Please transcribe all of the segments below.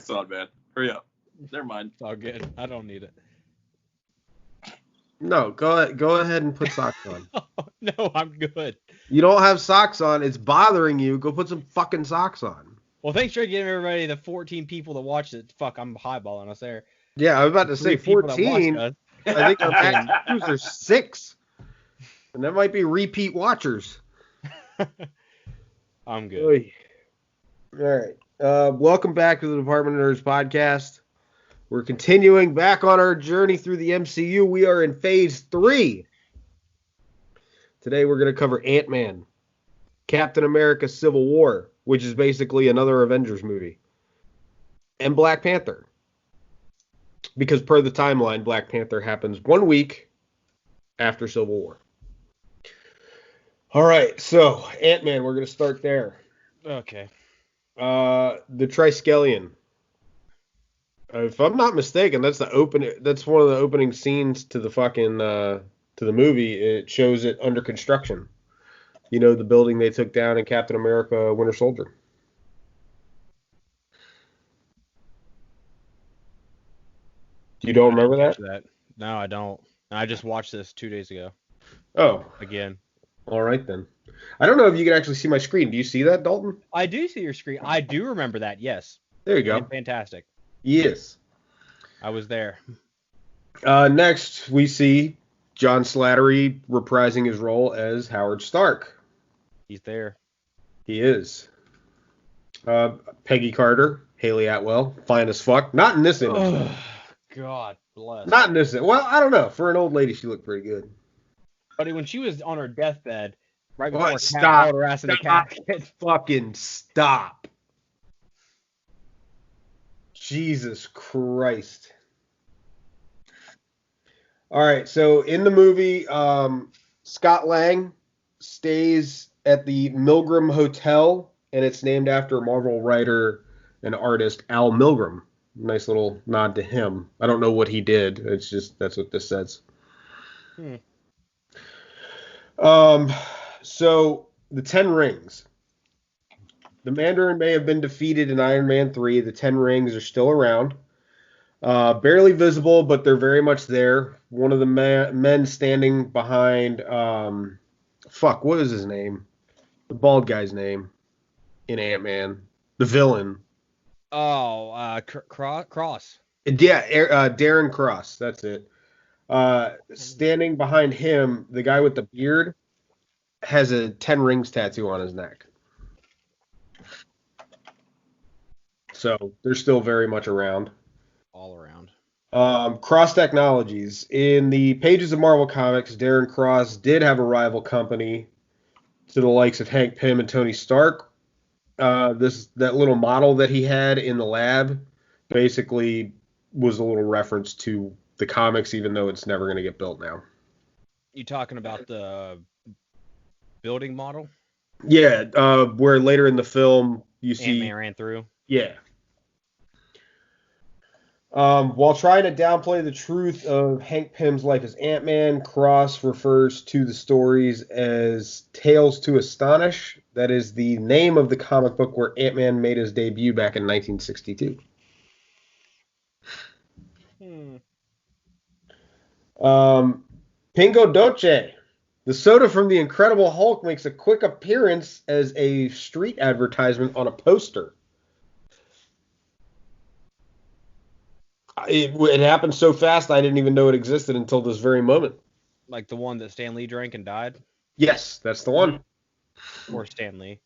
Socks on, man. Hurry up. Never mind. It's all good. I don't need it. No, go ahead and put socks on. No, I'm good. You don't have socks on. It's bothering you. Go put some fucking socks on. Well, thanks for giving everybody the 14 people that watched it. Fuck, I'm highballing us there. Yeah, I was about to say 14. Us. I think our max views are 6. And that might be repeat watchers. I'm good. Oy. All right. Welcome back to the Department of Nerds podcast. We're continuing back on our journey through the MCU. We are in phase 3. Today we're going to cover Ant-Man, Captain America Civil War, which is basically another Avengers movie, and Black Panther. Because per the timeline, Black Panther happens 1 week after Civil War. All right, so Ant-Man, we're going to start there. Okay. The Triskelion. If I'm not mistaken, that's one of the opening scenes to the fucking to the movie. It shows it under construction. You know, the building they took down in Captain America: Winter Soldier. You don't remember that? No, I don't. I just watched this 2 days ago. Oh, Again. all right then. I don't know if you can actually see my screen. Do you see that, Dalton? I do see your screen. I do remember that. Yes. There you go. Fantastic. Yes. I was there. Next, we see John Slattery reprising his role as Howard Stark. He's there. He is. Peggy Carter, Haley Atwell, fine as fuck. Not in this image. Oh, God bless. Not in this. Well, I don't know. For an old lady, she looked pretty good. Buddy, when she was on her deathbed, right What? before Stop. Cat her ass in the Stop. casket. Fucking stop. Jesus Christ. All right, so in the movie, Scott Lang stays at the Milgram Hotel, and it's named after Marvel writer and artist Al Milgrom. Nice little nod to him. I don't know what he did. It's just, that's what this says. So, the 10 rings. The Mandarin may have been defeated in Iron Man 3. The 10 rings are still around. Barely visible, but they're very much there. One of the men standing behind... what is his name? The bald guy's name in Ant-Man. The villain. Oh, Cross. Yeah, Darren Cross. That's it. Standing behind him, the guy with the beard has a 10 rings tattoo on his neck. So they're still very much around. All around. Cross Technologies. In the pages of Marvel Comics, Darren Cross did have a rival company to the likes of Hank Pym and Tony Stark. That little model that he had in the lab basically was a little reference to the comics, even though it's never going to get built now. You talking about the building model? Yeah, where later in the film you see... Ant-Man ran through? Yeah. While trying to downplay the truth of Hank Pym's life as Ant-Man, Cross refers to the stories as Tales to Astonish. That is the name of the comic book where Ant-Man made his debut back in 1962. Pingo Doce. The soda from the Incredible Hulk makes a quick appearance as a street advertisement on a poster. It happened so fast I didn't even know it existed until this very moment. Like the one that Stan Lee drank and died? Yes, that's the one. Poor Stan Lee.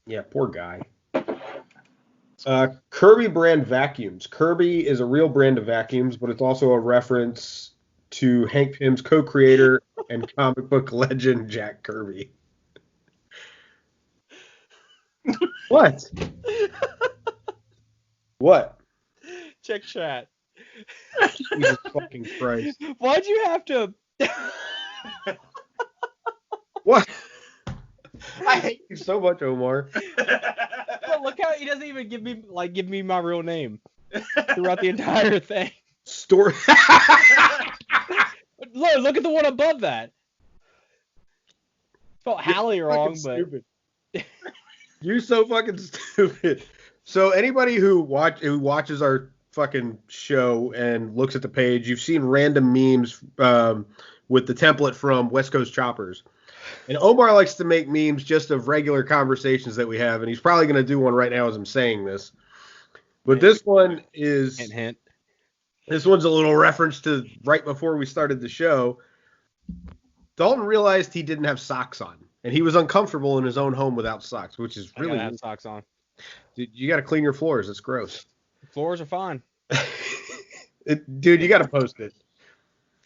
Yeah, poor guy. Kirby brand vacuums. Kirby is a real brand of vacuums, but it's also a reference to Hank Pym's co-creator and comic book legend Jack Kirby. What? What? Check chat. Jesus fucking Christ. Why'd you have to... What? I hate you so much, Omar. Look how he doesn't even give me my real name throughout the entire thing. Story. Look at the one above that. Spelled Hallie wrong, but stupid. You're so fucking stupid. So anybody who watches our fucking show and looks at the page, you've seen random memes with the template from West Coast Choppers. And Omar likes to make memes just of regular conversations that we have, and he's probably going to do one right now as I'm saying this. But this one is... Hint, hint. This one's a little reference to right before we started the show. Dalton realized he didn't have socks on, and he was uncomfortable in his own home without socks, which is really... I gotta have socks on. Dude, you got to clean your floors. It's gross. Floors are fine. Dude, you got to post it.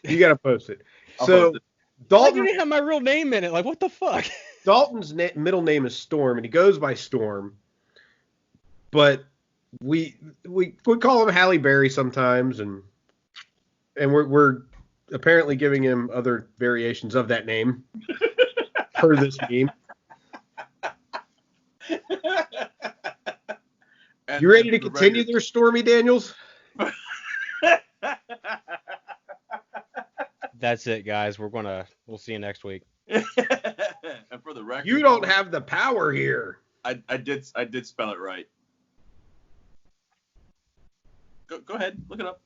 You got to post it. I'll So, post it. Why Dalton... didn't have my real name in it? Like, what the fuck? Dalton's middle name is Storm, and he goes by Storm. But we call him Halle Berry sometimes, and we're apparently giving him other variations of that name per this meme. You ready to continue there, Stormy Daniels? That's it, guys. We'll see you next week. And for the record, You don't have the power here. I did spell it right. Go ahead, look it up.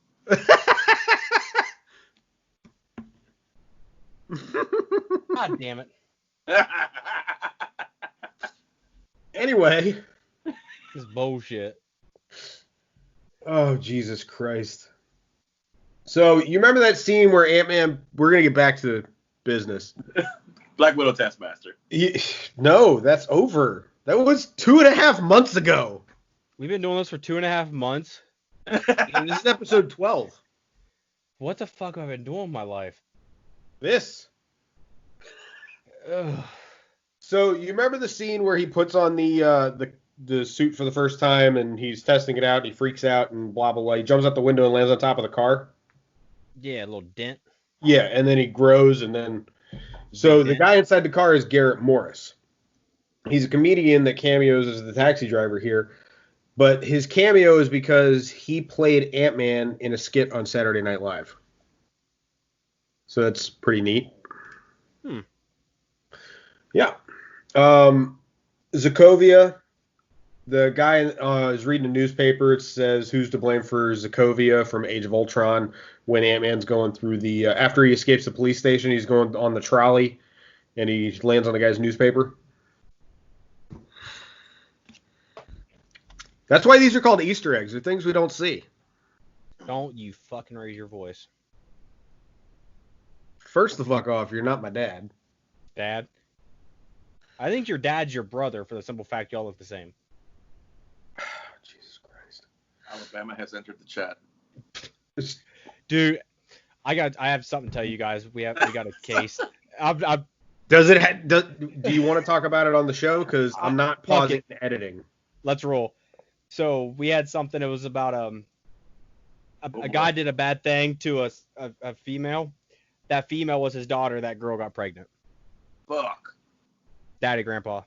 God damn it. Anyway. This is bullshit. Oh, Jesus Christ. So, you remember that scene where Ant-Man... We're going to get back to business. Black Widow Taskmaster. No, that's over. That was 2.5 months ago. We've been doing this for 2.5 months. And this is episode 12. What the fuck have I been doing with my life? This. Ugh. So, you remember the scene where he puts on the suit for the first time and he's testing it out and he freaks out and blah, blah, blah. He jumps out the window and lands on top of the car? Yeah, a little dent. Yeah, and then he grows and then... So, the guy inside the car is Garrett Morris. He's a comedian that cameos as the taxi driver here. But his cameo is because he played Ant-Man in a skit on Saturday Night Live. So that's pretty neat. Yeah. Sokovia, the guy is reading a newspaper. It says, who's to blame for Sokovia from Age of Ultron when Ant-Man's going through the... after he escapes the police station, he's going on the trolley, and he lands on the guy's newspaper. That's why these are called Easter eggs. They're things we don't see. Don't you fucking raise your voice. First the fuck off, you're not my dad. Dad? I think your dad's your brother for the simple fact y'all look the same. Jesus Christ. Alabama has entered the chat. Dude, I have something to tell you guys. We got a case. Does it? Do you want to talk about it on the show? Because I'm not pausing the editing. Let's roll. So we had something. It was about a guy did a bad thing to a female. That female was his daughter. That girl got pregnant. Fuck. Daddy, grandpa.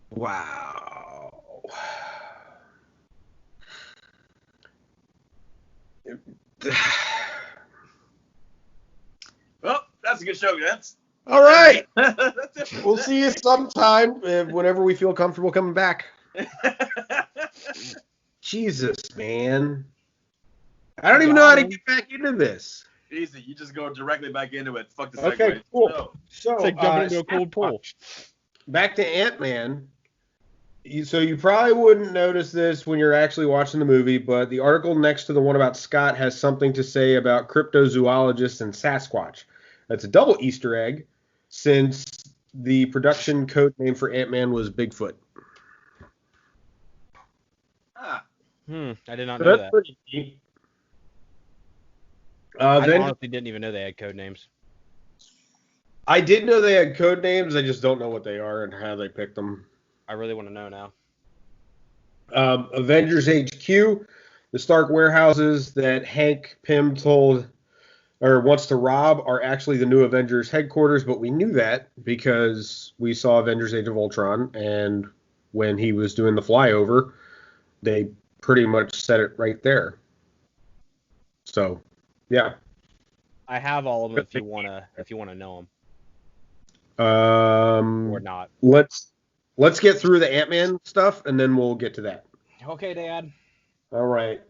Wow. Well, that's a good show, gents. All right. That's it. We'll see you sometime whenever we feel comfortable coming back. Jesus, man. I don't even know how to get back into this. Easy. You just go directly back into it. Fuck the segue. Okay, cool. No. So, It's like jumping into a cold pool. Back to Ant-Man. So you probably wouldn't notice this when you're actually watching the movie, but the article next to the one about Scott has something to say about cryptozoologists and Sasquatch. That's a double Easter egg, since the production code name for Ant-Man was Bigfoot. Ah. I did not So know that's that. pretty neat. I Then honestly didn't even know they had code names. I did know they had code names. I just don't know what they are and how they picked them. I really want to know now. Avengers HQ, the Stark warehouses that Hank Pym wants to rob are actually the new Avengers headquarters, but we knew that because we saw Avengers Age of Ultron, and when he was doing the flyover, they pretty much said it right there. So, yeah. I have all of them if you wanna know them Or or not. Let's get through the Ant-Man stuff, and then we'll get to that. Okay, Dad. All right.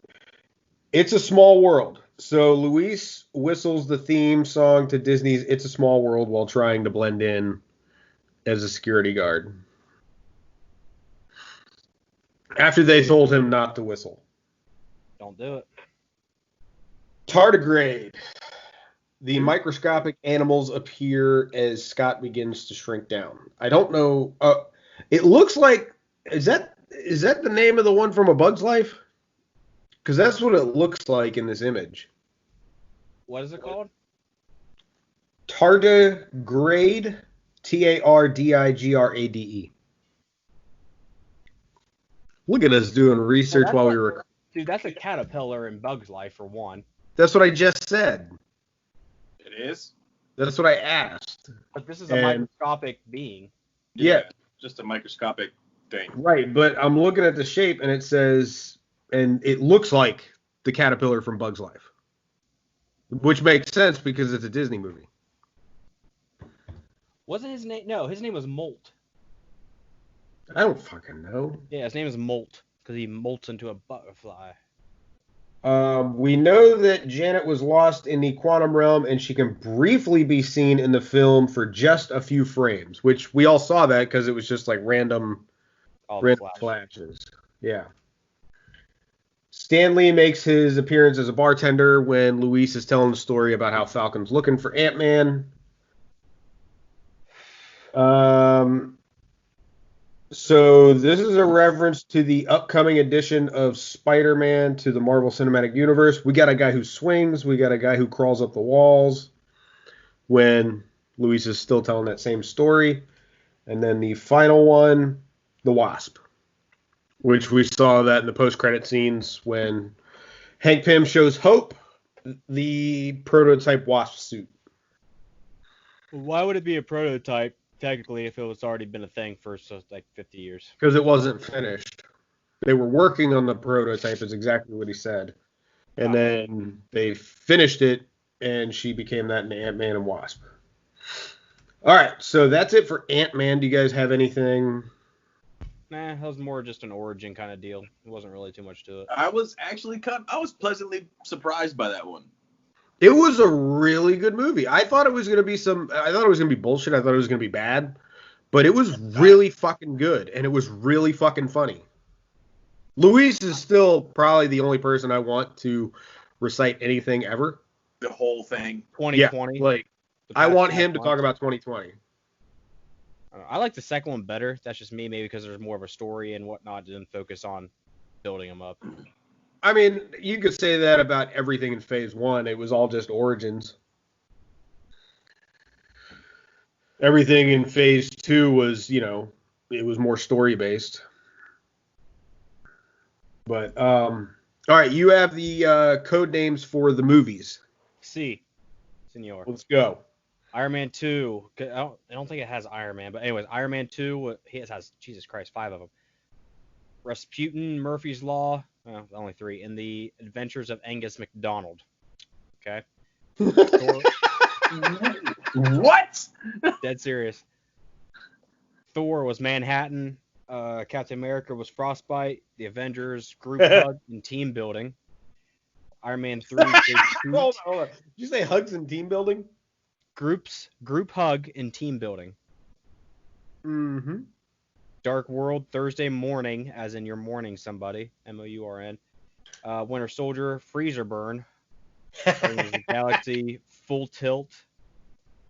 It's a Small World. So Luis whistles the theme song to Disney's It's a Small World while trying to blend in as a security guard. After they told him not to whistle. Don't do it. Tardigrade. The microscopic animals appear as Scott begins to shrink down. I don't know. It looks like is that the name of the one from A Bug's Life? Because that's what it looks like in this image. What is it called? Tardigrade. Tardigrade. Look at us doing research while we were. Dude, that's a caterpillar in Bug's Life for one. That's what I just said. It is? That's what I asked. But this is a microscopic being. Yeah. Just a microscopic thing. Right, but I'm looking at the shape and it says, and it looks like the caterpillar from Bug's Life. Which makes sense because it's a Disney movie. Wasn't his name? No, his name was Molt. I don't fucking know. Yeah, his name is Molt because he molts into a butterfly. We know that Janet was lost in the quantum realm and she can briefly be seen in the film for just a few frames, which we all saw that because it was just like random flashes. Yeah. Stan Lee makes his appearance as a bartender when Luis is telling the story about how Falcon's looking for Ant-Man. So this is a reference to the upcoming edition of Spider-Man to the Marvel Cinematic Universe. We got a guy who swings. We got a guy who crawls up the walls when Luis is still telling that same story. And then the final one, the Wasp, which we saw that in the post-credit scenes when Hank Pym shows Hope the prototype Wasp suit. Why would it be a prototype? Technically, if it was already been a thing for like 50 years. Because it wasn't finished. They were working on the prototype, is exactly what he said. And then they finished it, and she became that in Ant-Man and Wasp. All right, so that's it for Ant-Man. Do you guys have anything? Nah, that was more just an origin kind of deal. It wasn't really too much to it. I was pleasantly surprised by that one. It was a really good movie. I thought it was going to be bullshit. I thought it was going to be bad. But it was really fucking good. And it was really fucking funny. Luis is still probably the only person I want to recite anything ever. The whole thing. 2020. Yeah, like, I want him to talk about 2020. I like the second one better. That's just me, maybe because there's more of a story and whatnot than focus on building them up. I mean, you could say that about everything in Phase 1. It was all just origins. Everything in Phase 2 was, it was more story-based. But, all right, you have the code names for the movies. C. Senor. Let's go. Iron Man 2. I don't think it has Iron Man, but anyways, Iron Man 2, it has, Jesus Christ, 5 of them. Rasputin, Murphy's Law, only 3, and The Adventures of Angus MacDonald. Okay? What? Dead serious. Thor was Manhattan. Captain America was Frostbite. The Avengers, Group Hug and Team Building. Iron Man 3. Hold on. Did you say hugs and team building? Group Hug and Team Building. Mm-hmm. Dark World, Thursday Morning, as in you're mourning somebody, M-O-U-R-N. Winter Soldier, Freezer Burn, Guardians of the Galaxy, Full Tilt,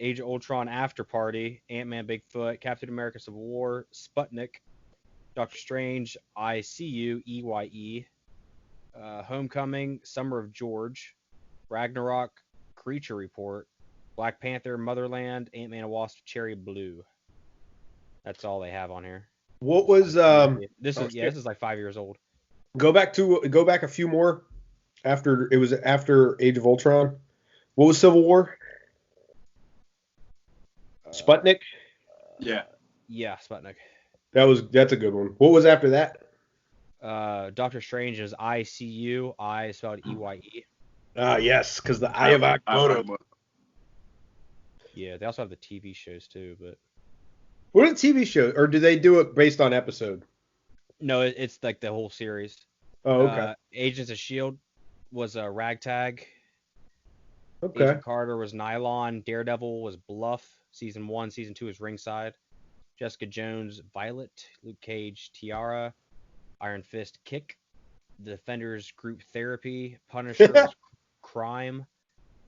Age of Ultron After Party, Ant-Man Bigfoot, Captain America Civil War, Sputnik, Doctor Strange, ICU, EYE, Homecoming, Summer of George, Ragnarok, Creature Report, Black Panther, Motherland, Ant-Man and Wasp, Cherry Blue. That's all they have on here. What was this is like 5 years old. Go back a few more after Age of Ultron. What was Civil War? Sputnik? Yeah. Yeah, Sputnik. That's a good one. What was after that? Doctor Strange is ICU, I spelled EYE. Ah, yes, because the Eye of Agamotto. Yeah, they also have the TV shows too, but What are the TV shows, or do they do it based on episode? No, it's like the whole series. Oh, okay. Agents of Shield was Ragtag. Okay. Agent Carter was Nylon. Daredevil was Bluff. Season 1, Season 2 is Ringside. Jessica Jones, Violet. Luke Cage, Tiara. Iron Fist, Kick. The Defenders, Group Therapy. Punisher was Crime.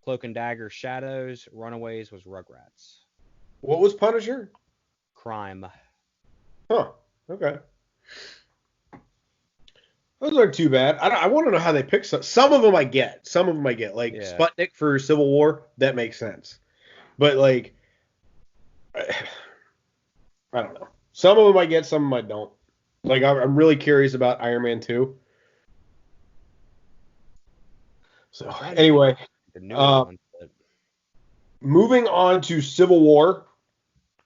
Cloak and Dagger, Shadows. Runaways was Rugrats. What was Punisher? Crime. Huh. Okay. Those aren't too bad. I want to know how they pick some. Some of them I get. Like Sputnik for Civil War, that makes sense. But like, I don't know. Some of them I get, some of them I don't. Like, I'm really curious about Iron Man 2. So anyway, moving on to Civil War,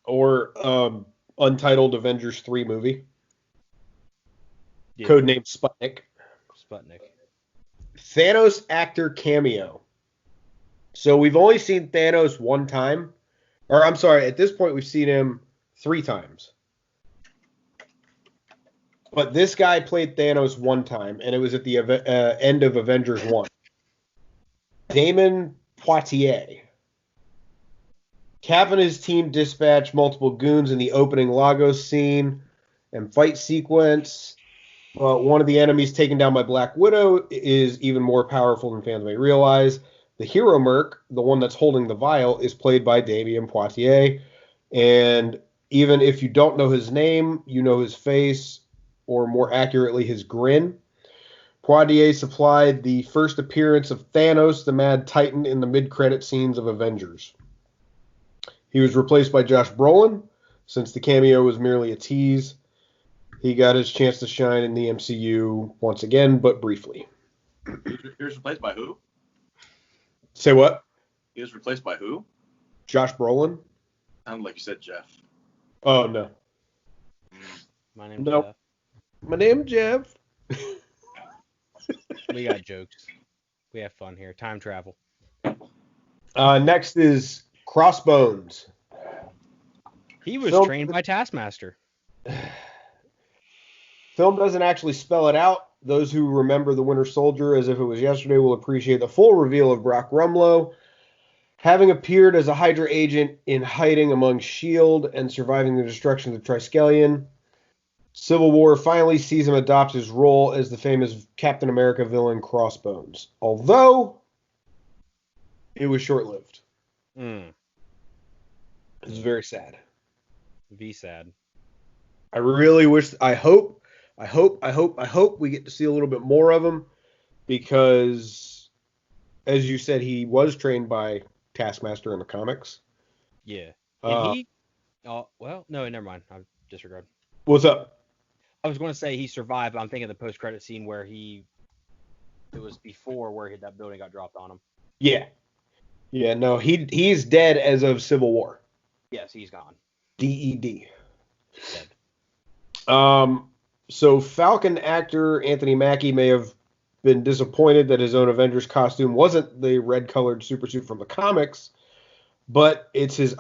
or Untitled Avengers 3 movie. Yeah. Codename Sputnik. Thanos actor cameo. So we've only seen Thanos one time. Or I'm sorry, at this point we've seen him 3 times. But this guy played Thanos one time, and it was at the end of Avengers 1. Damon Poitier. Cap and his team dispatch multiple goons in the opening Lagos scene and fight sequence. One of the enemies taken down by Black Widow is even more powerful than fans may realize. The hero Merc, the one that's holding the vial, is played by Damien Poitier. And even if you don't know his name, you know his face, or more accurately, his grin. Poitier supplied the first appearance of Thanos, the Mad Titan, in the mid-credit scenes of Avengers. He was replaced by Josh Brolin, since the cameo was merely a tease. He got his chance to shine in the MCU once again, but briefly. He was replaced by who? Say what? He was replaced by who? Josh Brolin. Sounded like you said Jeff. Oh, no. My name's Jeff. My name's Jeff. We got jokes. We have fun here. Time travel. Next is Crossbones. He was trained by Taskmaster. Film doesn't actually spell it out. Those who remember The Winter Soldier as if it was yesterday will appreciate the full reveal of Brock Rumlow, having appeared as a Hydra agent in hiding among S.H.I.E.L.D. and surviving the destruction of the Triskelion. Civil War finally sees him adopt his role as the famous Captain America villain Crossbones, although it was short-lived. It was very sad. Sad. I really wish, I hope we get to see a little bit more of him, because, as you said, he was trained by Taskmaster in the comics. Yeah. And well, no, never mind. I'll disregard. What's up? I was going to say he survived, but I'm thinking of the post-credit scene where it was before where that building got dropped on him. Yeah. Yeah, no, he's dead as of Civil War. Yes, he's gone. DED. Dead. So Falcon actor Anthony Mackie may have been disappointed that his own Avengers costume wasn't the red-colored supersuit from the comics, but it's his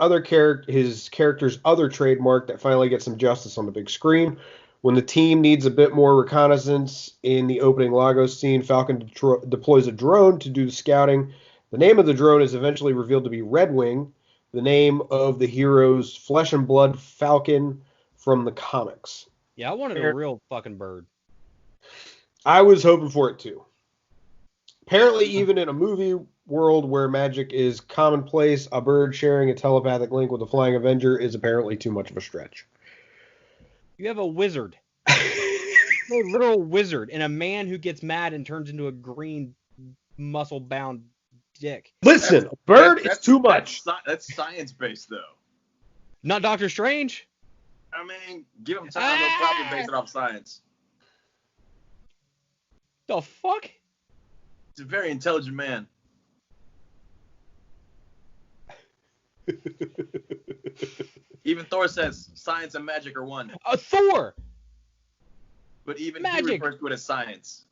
character's other trademark that finally gets some justice on the big screen. When the team needs a bit more reconnaissance in the opening Lagos scene, Falcon deploys a drone to do the scouting. The name of the drone is eventually revealed to be Red Wing, the name of the hero's flesh and blood Falcon from the comics. Yeah, I wanted a real fucking bird. I was hoping for it too. Apparently, even in a movie world where magic is commonplace, a bird sharing a telepathic link with a flying Avenger is apparently too much of a stretch. You have a wizard. A literal wizard, and a man who gets mad and turns into a green, muscle-bound dick. Listen, a bird is too much. That's science-based, though. Not Doctor Strange. I mean, give him time. They'll probably base it off science. The fuck? He's a very intelligent man. Even Thor says science and magic are one. Thor! But even magic. He refers to it as science.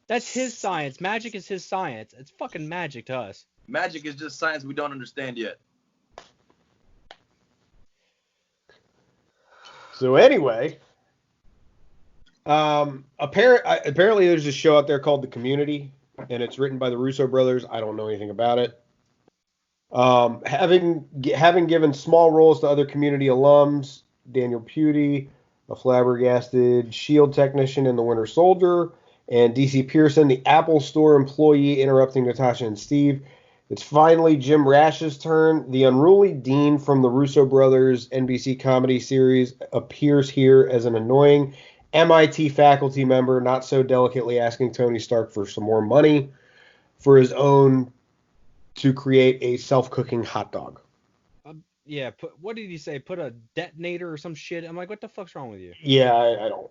That's his science. Magic is his science. It's fucking magic to us. Magic is just science we don't understand yet. So anyway, apparently there's a show out there called The Community, and it's written by the Russo brothers. I don't know anything about it. Having given small roles to other Community alums, Daniel Pudi, a flabbergasted SHIELD technician in The Winter Soldier, and DC Pearson, the Apple Store employee interrupting Natasha and Steve. It's finally Jim Rash's turn. The unruly dean from the Russo brothers' NBC comedy series appears here as an annoying MIT faculty member, not so delicately asking Tony Stark for some more money for his own to create a self-cooking hot dog. Yeah, what did he say? Put a detonator or some shit? I'm like, what the fuck's wrong with you? Yeah, I don't.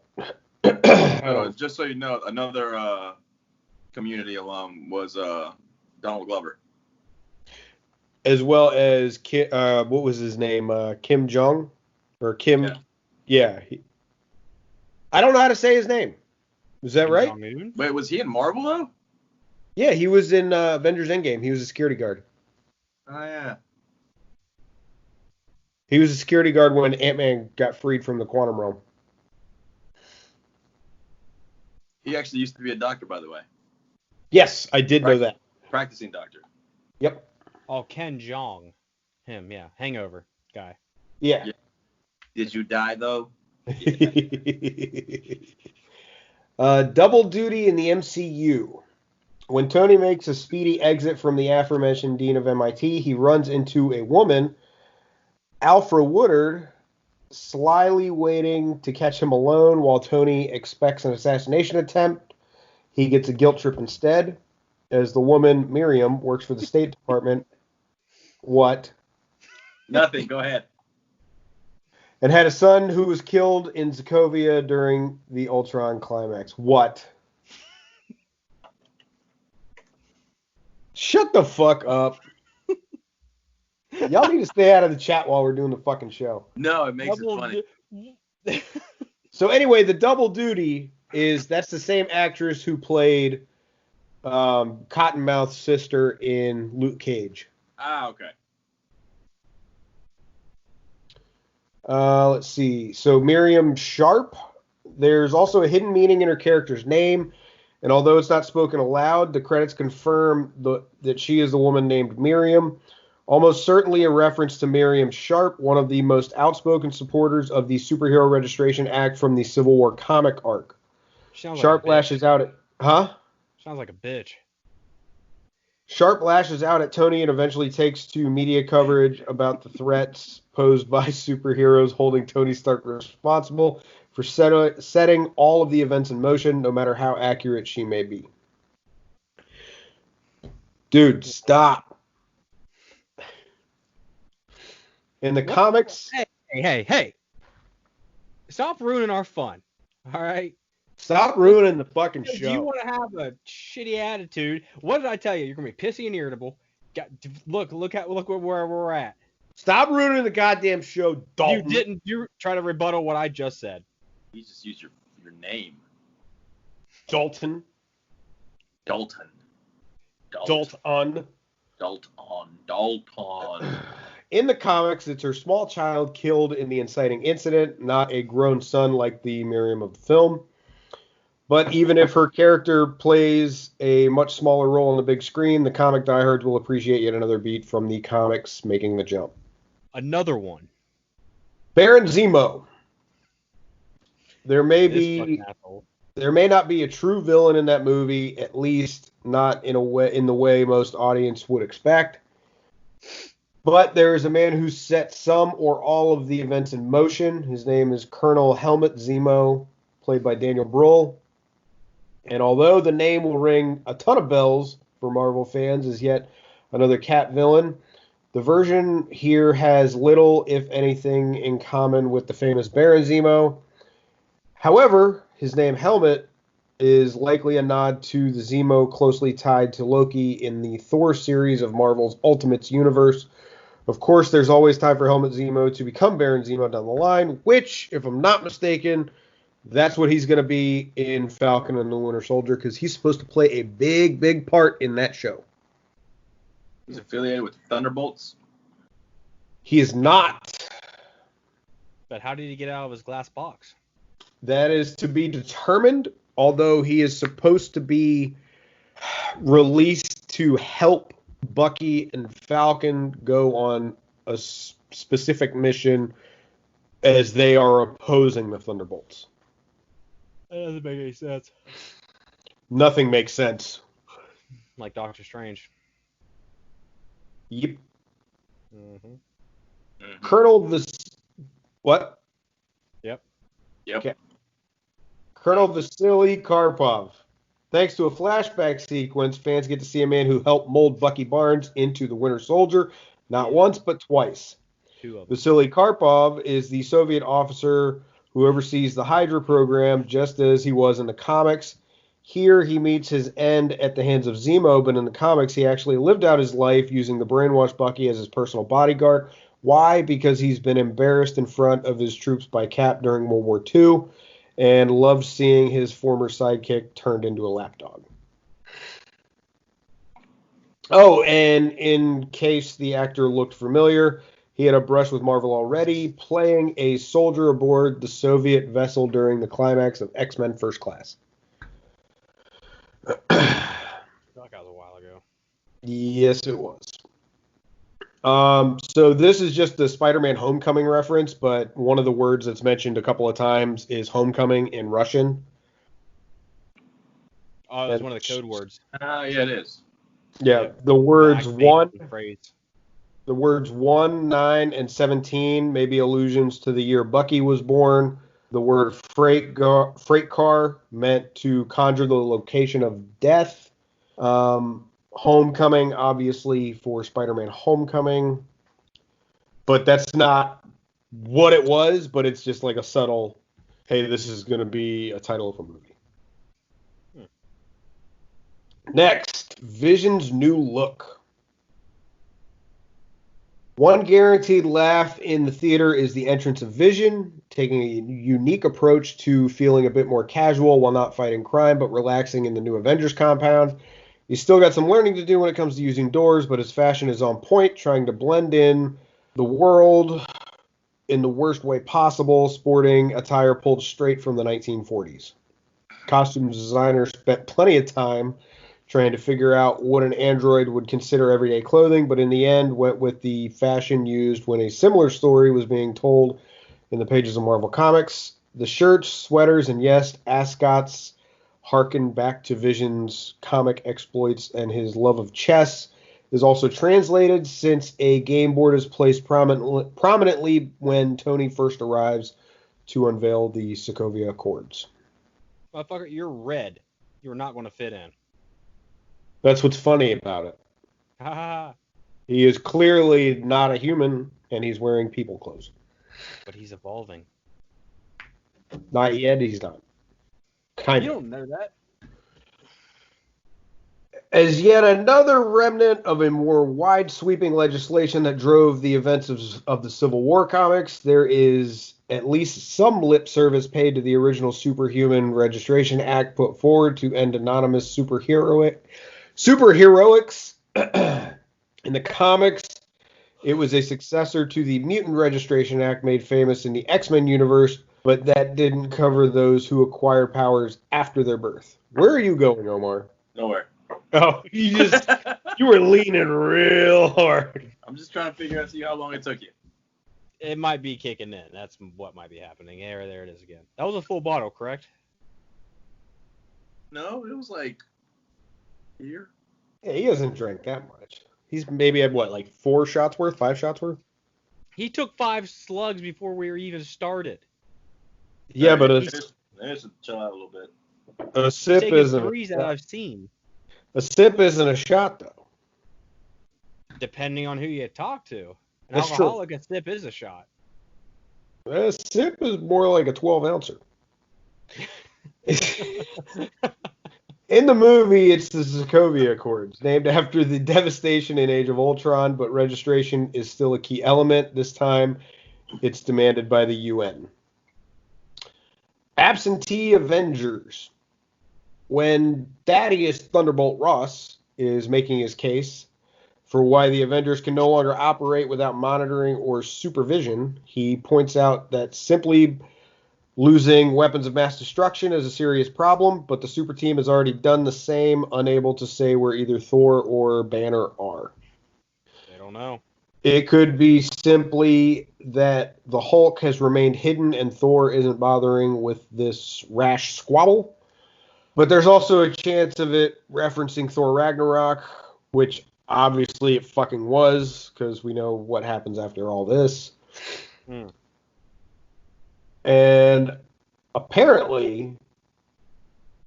Just so you know, another Community alum was Donald Glover. As well as what was his name? Kim Jong or Kim? Yeah. I don't know how to say his name. Is that right? Jong-un? Wait, was he in Marvel though? Yeah, he was in Avengers Endgame. He was a security guard. Oh yeah. He was a security guard when Ant-Man got freed from the quantum realm. He actually used to be a doctor, by the way. Yes, I did know that. Practicing doctor. Yep. Oh, Ken Jeong. Him, yeah. Hangover guy. Yeah. Did you die though? Double duty in the MCU. When Tony makes a speedy exit from the aforementioned dean of MIT, he runs into a woman, Alfra Woodard, slyly waiting to catch him alone while Tony expects an assassination attempt. He gets a guilt trip instead, as the woman, Miriam, works for the State Department. What? Nothing. Go ahead. And had a son who was killed in Sokovia during the Ultron climax. What? Shut the fuck up. Y'all need to stay out of the chat while we're doing the fucking show. No, it makes it funny. So anyway, the double duty that's the same actress who played Cottonmouth's sister in Luke Cage. Ah, okay. Let's see. So Miriam Sharp. There's also a hidden meaning in her character's name, and although it's not spoken aloud, the credits confirm that she is the woman named Miriam. Almost certainly a reference to Miriam Sharp, one of the most outspoken supporters of the Superhero Registration Act from the Civil War comic arc. Sharp lashes out at... Huh? Sounds like a bitch. Sharp lashes out at Tony and eventually takes to media coverage about the threats posed by superheroes, holding Tony Stark responsible for setting all of the events in motion, no matter how accurate she may be. Dude, stop. In the comics... Hey. Stop ruining our fun. All right? Stop ruining the fucking show. If you want to have a shitty attitude, what did I tell you? You're going to be pissy and irritable. Look where we're at. Stop ruining the goddamn show, Dalton. You try to rebuttal what I just said. You just used your name. Dalton. In the comics, it's her small child killed in the inciting incident, not a grown son like the Miriam of the film. But even if her character plays a much smaller role on the big screen, the comic diehards will appreciate yet another beat from the comics making the jump. Another one. Baron Zemo. There may not be a true villain in that movie, at least not in the way most audience would expect. But there is a man who set some or all of the events in motion. His name is Colonel Helmut Zemo, played by Daniel Bruhl. And although the name will ring a ton of bells for Marvel fans as yet another cat villain, the version here has little, if anything, in common with the famous Baron Zemo. However, his name Helmut is likely a nod to the Zemo closely tied to Loki in the Thor series of Marvel's Ultimates universe. Of course, there's always time for Helmut Zemo to become Baron Zemo down the line, which, if I'm not mistaken, that's what he's going to be in Falcon and the Winter Soldier, because he's supposed to play a big, big part in that show. He's affiliated with Thunderbolts? He is not. But how did he get out of his glass box? That is to be determined, although he is supposed to be released to help Bucky and Falcon go on a specific mission as they are opposing the Thunderbolts. That doesn't make any sense. Nothing makes sense. Like Doctor Strange. Yep. Mm-hmm. Colonel What? Yep. Okay. Colonel Vasily Karpov. Thanks to a flashback sequence, fans get to see a man who helped mold Bucky Barnes into the Winter Soldier, not once, but twice. Two of them. Vasily Karpov is the Soviet officer who oversees the Hydra program, just as he was in the comics. Here, he meets his end at the hands of Zemo, but in the comics, he actually lived out his life using the brainwashed Bucky as his personal bodyguard. Why? Because he's been embarrassed in front of his troops by Cap during World War II and loved seeing his former sidekick turned into a lapdog. Oh, and in case the actor looked familiar, he had a brush with Marvel already, playing a soldier aboard the Soviet vessel during the climax of X-Men First Class. That was a while ago. Yes, it was. So this is just the Spider-Man Homecoming reference, but one of the words that's mentioned a couple of times is homecoming in Russian. Oh, that's one of the code words. Yeah, it is. Yeah, the words Phrase. the words 1, 9, and 17 may be allusions to the year Bucky was born. The word freight car meant to conjure the location of death. Homecoming, obviously, for Spider-Man Homecoming. But that's not what it was, but it's just like a subtle, hey, this is going to be a title of a movie. Next, Vision's new look. One guaranteed laugh in the theater is the entrance of Vision, taking a unique approach to feeling a bit more casual while not fighting crime, but relaxing in the new Avengers compound. He's still got some learning to do when it comes to using doors, but his fashion is on point, trying to blend in the world in the worst way possible, sporting attire pulled straight from the 1940s. Costume designer spent plenty of time trying to figure out what an android would consider everyday clothing, but in the end went with the fashion used when a similar story was being told in the pages of Marvel Comics. The shirts, sweaters, and yes, ascots harken back to Vision's comic exploits, and his love of chess is also translated since a game board is placed prominently when Tony first arrives to unveil the Sokovia Accords. Motherfucker, you're red. You're not going to fit in. That's what's funny about it. Ha ha. He is clearly not a human, and he's wearing people clothes. But he's evolving. Not yet, he's not. Kind You of. don't know that. As yet another remnant of a more wide-sweeping legislation that drove the events of the Civil War comics, there is at least some lip service paid to the original Superhuman Registration Act put forward to end anonymous superheroics. In the comics, it was a successor to the Mutant Registration Act made famous in the X-Men universe, but that didn't cover those who acquired powers after their birth. Where are you going, Omar? Nowhere. Oh, you were leaning real hard. I'm just trying to figure out, see how long it took you. It might be kicking in. That's what might be happening. There it is again. That was a full bottle, correct? No, it was like here. Yeah, he doesn't drink that much. He's maybe had, what, like 4 shots worth? 5 shots worth? He took 5 slugs before we were even started. Yeah, but I just chill out a little bit. a sip Taking isn't 3s that I've seen. a sip isn't a shot, though. Depending on who you talk to. An That's true. alcoholic, a sip is a shot. A sip is more like a 12-ouncer. In the movie, it's the Sokovia Accords, named after the devastation in Age of Ultron, but registration is still a key element. This time, it's demanded by the UN. Absentee Avengers. When Thaddeus Thunderbolt Ross is making his case, for why the Avengers can no longer operate without monitoring or supervision. He points out that simply losing weapons of mass destruction is a serious problem, but the super team has already done the same, unable to say where either Thor or Banner are. They don't know. It could be simply that the Hulk has remained hidden and Thor isn't bothering with this rash squabble. But there's also a chance of it referencing Thor Ragnarok, which obviously it fucking was, because we know what happens after all this. And apparently,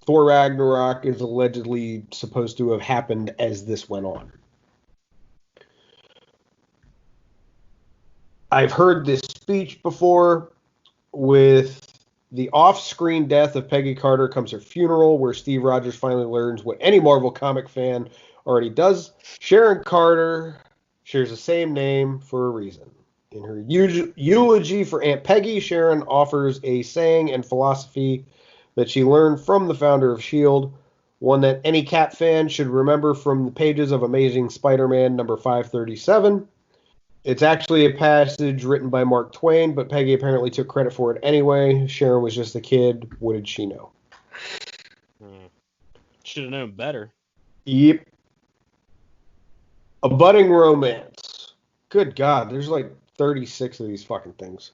Thor Ragnarok is allegedly supposed to have happened as this went on. I've heard this speech before. With the off-screen death of Peggy Carter comes her funeral, where Steve Rogers finally learns what any Marvel comic fan already does. Sharon Carter shares the same name for a reason. In her eulogy for Aunt Peggy, Sharon offers a saying and philosophy that she learned from the founder of S.H.I.E.L.D., one that any Cap fan should remember from the pages of Amazing Spider-Man number 537. It's actually a passage written by Mark Twain, but Peggy apparently took credit for it anyway. Sharon was just a kid. What did she know? Should have known better. Yep. A budding romance. Good God, there's like 36 of these fucking things.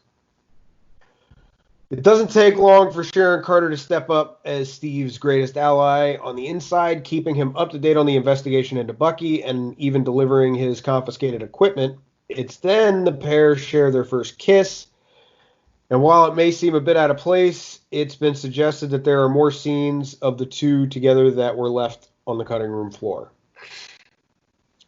It doesn't take long for Sharon Carter to step up as Steve's greatest ally on the inside, keeping him up to date on the investigation into Bucky and even delivering his confiscated equipment. It's then the pair share their first kiss, and while it may seem a bit out of place, it's been suggested that there are more scenes of the two together that were left on the cutting room floor.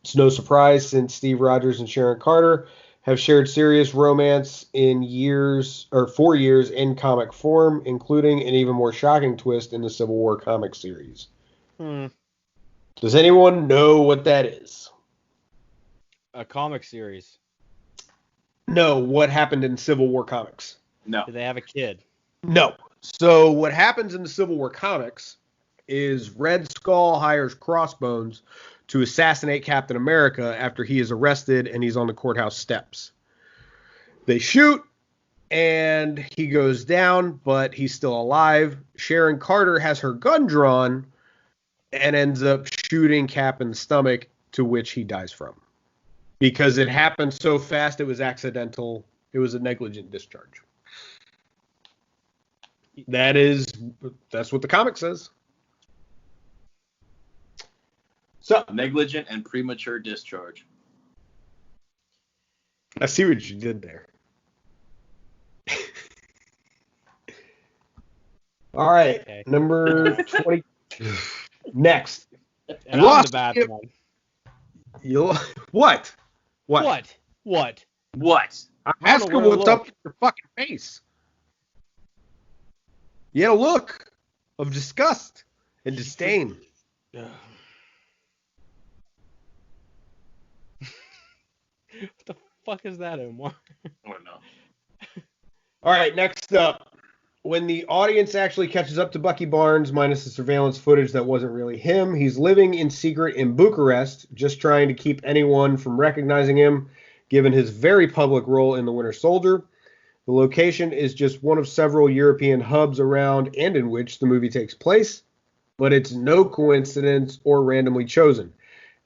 It's no surprise, since Steve Rogers and Sharon Carter have shared serious romance for years in comic form, including an even more shocking twist in the Civil War comic series. Does anyone know what that is? A comic series. No, what happened in Civil War comics? No. Do they have a kid? No. So what happens in the Civil War comics is Red Skull hires Crossbones to assassinate Captain America after he is arrested and he's on the courthouse steps. They shoot and he goes down, but he's still alive. Sharon Carter has her gun drawn and ends up shooting Cap in the stomach, to which he dies from. Because it happened so fast, it was accidental. It was a negligent discharge. That's what the comic says. So Negligent and premature discharge. I see what you did there. All right, Okay. number 20. Next. And I'm the bad one. What? What? I'm asking what's up with your fucking face. You had a look of disgust and disdain. What the fuck is that, Omar? I don't know. All right, next up. When the audience actually catches up to Bucky Barnes, minus the surveillance footage that wasn't really him, he's living in secret in Bucharest, just trying to keep anyone from recognizing him, given his very public role in The Winter Soldier. The location is just one of several European hubs around and in which the movie takes place, but it's no coincidence or randomly chosen.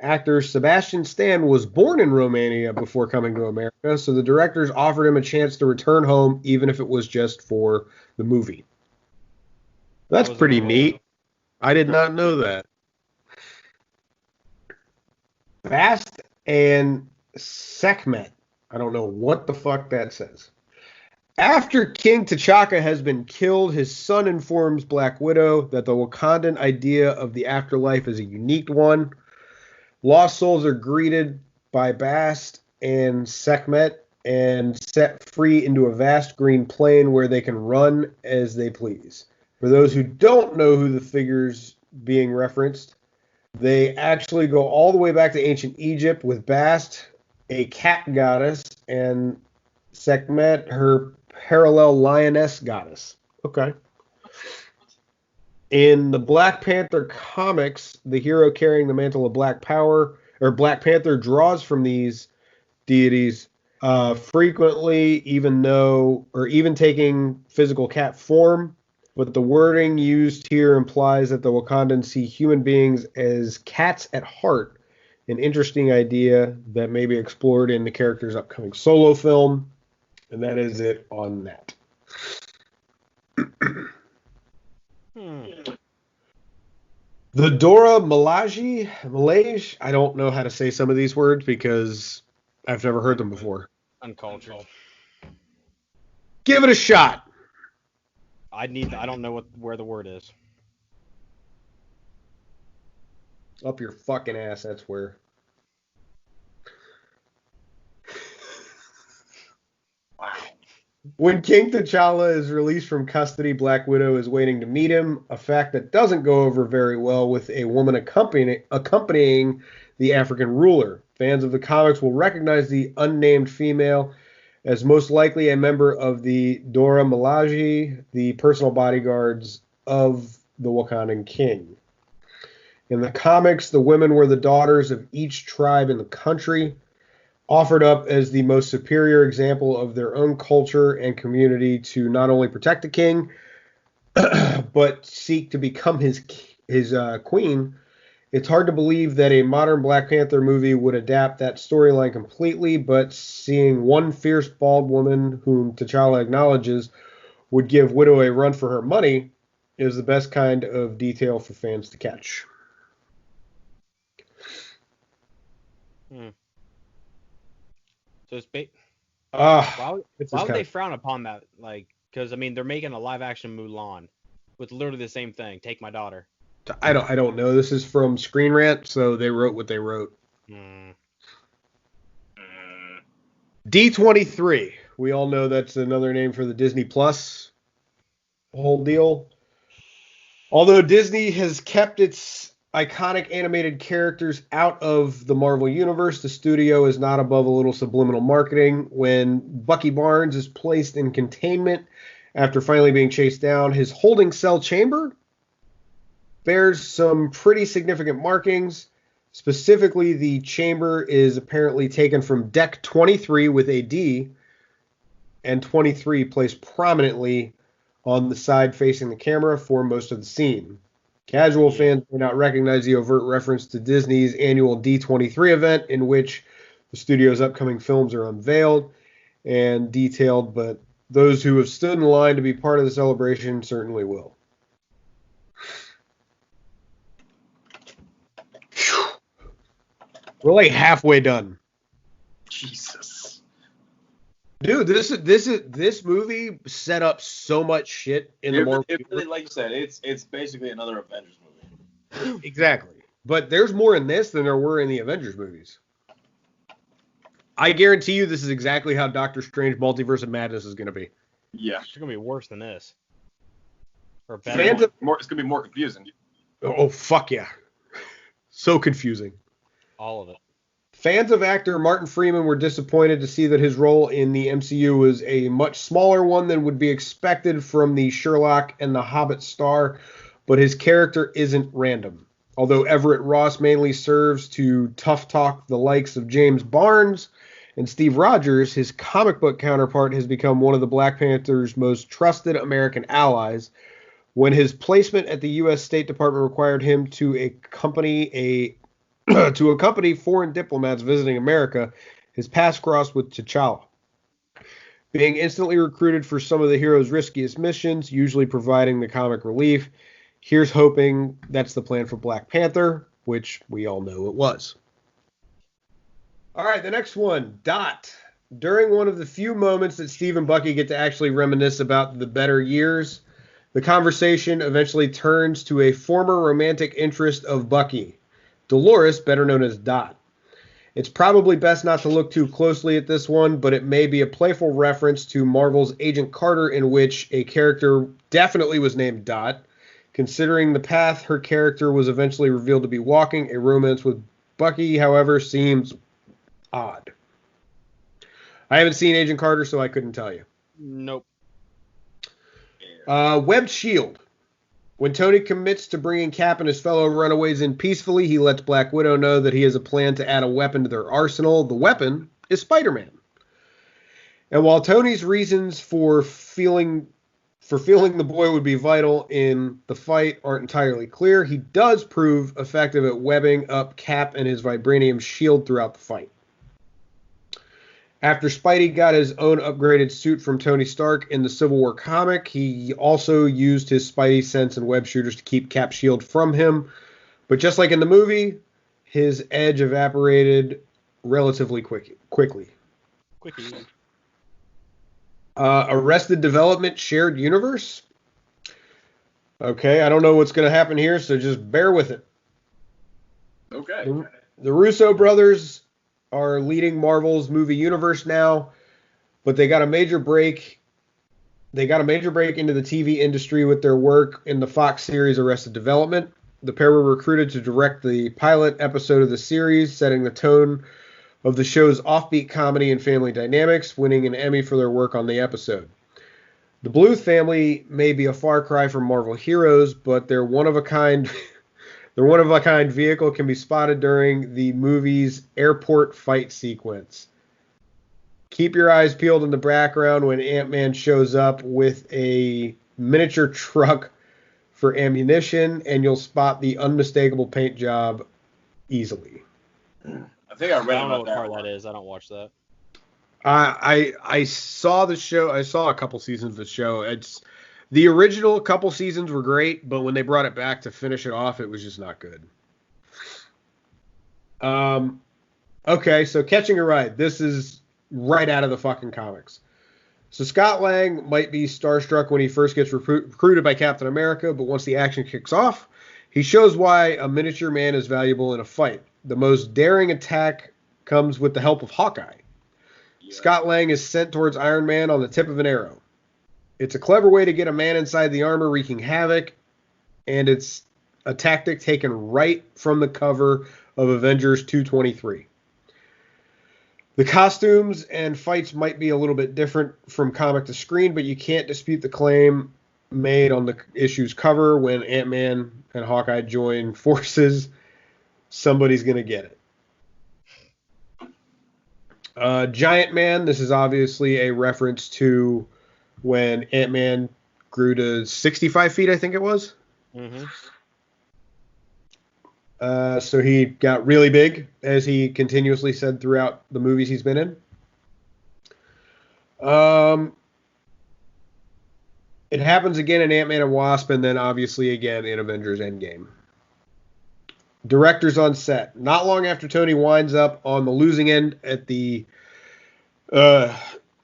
Actor Sebastian Stan was born in Romania before coming to America, so the directors offered him a chance to return home, even if it was just for the movie. That's pretty neat. I did not know that. Bast and Sekhmet. I don't know what the fuck that says. After King T'Chaka has been killed, his son informs Black Widow that the Wakandan idea of the afterlife is a unique one. Lost souls are greeted by Bast and Sekhmet and set free into a vast green plain where they can run as they please. For those who don't know who the figures being referenced, they actually go all the way back to ancient Egypt, with Bast, a cat goddess, and Sekhmet, her parallel lioness goddess. Okay. In the Black Panther comics, the hero carrying the mantle of Black Power, or Black Panther draws from these deities frequently, even taking physical cat form. But the wording used here implies that the Wakandans see human beings as cats at heart, an interesting idea that may be explored in the character's upcoming solo film. And that is it on that. The Dora Milaje, I don't know how to say some of these words because I've never heard them before. Uncultured. Give it a shot. I don't know where the word is. Up your fucking ass, that's where. Wow. When King T'Challa is released from custody, Black Widow is waiting to meet him, a fact that doesn't go over very well with a woman accompanying the African ruler. Fans of the comics will recognize the unnamed female as most likely a member of the Dora Milaje, the personal bodyguards of the Wakandan king. In the comics, the women were the daughters of each tribe in the country, offered up as the most superior example of their own culture and community to not only protect the king, but seek to become his queen. It's hard to believe that a modern Black Panther movie would adapt that storyline completely, but seeing one fierce bald woman whom T'Challa acknowledges would give Widow a run for her money is the best kind of detail for fans to catch. So it's Why why would they frown upon that? Like, because I mean, they're making a live-action Mulan with literally the same thing. Take my daughter. I don't know. This is from Screen Rant, so they wrote what they wrote. D23. We all know that's another name for the Disney Plus whole deal. Although Disney has kept its iconic animated characters out of the Marvel Universe, the studio is not above a little subliminal marketing. When Bucky Barnes is placed in containment after finally being chased down, his holding cell chamber bears some pretty significant markings. Specifically, the chamber is apparently taken from deck 23 with a D, and 23 placed prominently on the side facing the camera for most of the scene. Casual fans may not recognize the overt reference to Disney's annual D23 event, in which the studio's upcoming films are unveiled and detailed, but those who have stood in line to be part of the celebration certainly will. We're like halfway done. Jesus. Dude, this movie set up so much shit in the Marvel. Really, like you said, it's basically another Avengers movie. Exactly. But there's more in this than there were in the Avengers movies. I guarantee you this is exactly how Doctor Strange Multiverse of Madness is going to be. Yeah. It's going to be worse than this. Or better. It's going to be more confusing. Oh, fuck yeah. So confusing. All of it. Fans of actor Martin Freeman were disappointed to see that his role in the MCU was a much smaller one than would be expected from the Sherlock and the Hobbit star, but his character isn't random. Although Everett Ross mainly serves to tough talk the likes of James Barnes and Steve Rogers, his comic book counterpart has become one of the Black Panther's most trusted American allies. When his placement at the U.S. State Department required him to accompany foreign diplomats visiting America, his paths crossed with T'Challa. Being instantly recruited for some of the hero's riskiest missions, usually providing the comic relief, here's hoping that's the plan for Black Panther, which we all know it was. All right, the next one, Dot. During one of the few moments that Steve and Bucky get to actually reminisce about the better years, the conversation eventually turns to a former romantic interest of Bucky, Dolores, better known as Dot. It's probably best not to look too closely at this one, but it may be a playful reference to Marvel's Agent Carter, in which a character definitely was named Dot. Considering the path her character was eventually revealed to be walking, a romance with Bucky, however, seems odd. I haven't seen Agent Carter, so I couldn't tell you. Nope. Webbed Shield. When Tony commits to bringing Cap and his fellow runaways in peacefully, he lets Black Widow know that he has a plan to add a weapon to their arsenal. The weapon is Spider-Man. And while Tony's reasons for feeling the boy would be vital in the fight aren't entirely clear, he does prove effective at webbing up Cap and his vibranium shield throughout the fight. After Spidey got his own upgraded suit from Tony Stark in the Civil War comic, he also used his Spidey sense and web shooters to keep Cap's shield from him. But just like in the movie, his edge evaporated relatively quickly. Arrested Development shared universe. Okay, I don't know what's going to happen here, so just bear with it. Okay. The Russo brothers are leading Marvel's movie universe now, but they got a major break. They got a major break into the TV industry with their work in the Fox series Arrested Development. The pair were recruited to direct the pilot episode of the series, setting the tone of the show's offbeat comedy and family dynamics, winning an Emmy for their work on the episode. The Bluth family may be a far cry from Marvel heroes, but their one-of-a-kind vehicle can be spotted during the movie's airport fight sequence. Keep your eyes peeled in the background when Ant-Man shows up with a miniature truck for ammunition, and you'll spot the unmistakable paint job easily. I think I read I don't know about what car that. that is. I don't watch that. I saw the show. I saw a couple seasons of the show. The original couple seasons were great, but when they brought it back to finish it off, it was just not good. Okay, so Catching a Ride. This is right out of the fucking comics. So Scott Lang might be starstruck when he first gets recruited by Captain America, but once the action kicks off, he shows why a miniature man is valuable in a fight. The most daring attack comes with the help of Hawkeye. Yeah. Scott Lang is sent towards Iron Man on the tip of an arrow. It's a clever way to get a man inside the armor wreaking havoc, and it's a tactic taken right from the cover of Avengers 223. The costumes and fights might be a little bit different from comic to screen, but you can't dispute the claim made on the issue's cover: when Ant-Man and Hawkeye join forces, somebody's going to get it. Giant Man, this is obviously a reference to when Ant-Man grew to 65 feet, I think it was. Mm-hmm. So he got really big, as he continuously said throughout the movies he's been in. It happens again in Ant-Man and Wasp, and then obviously again in Avengers Endgame. Directors on set. Not long after Tony winds up on the losing end at the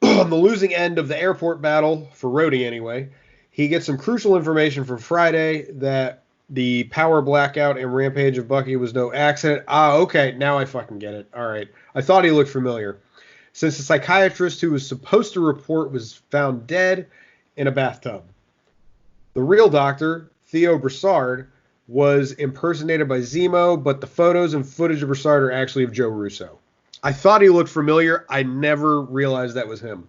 on the losing end of the airport battle, for Rhodey anyway, he gets some crucial information from Friday that the power blackout and rampage of Bucky was no accident. Okay, now I fucking get it. All right. I thought he looked familiar. Since the psychiatrist who was supposed to report was found dead in a bathtub. The real doctor, Theo Broussard, was impersonated by Zemo, but the photos and footage of Broussard are actually of Joe Russo. I thought he looked familiar. I never realized that was him.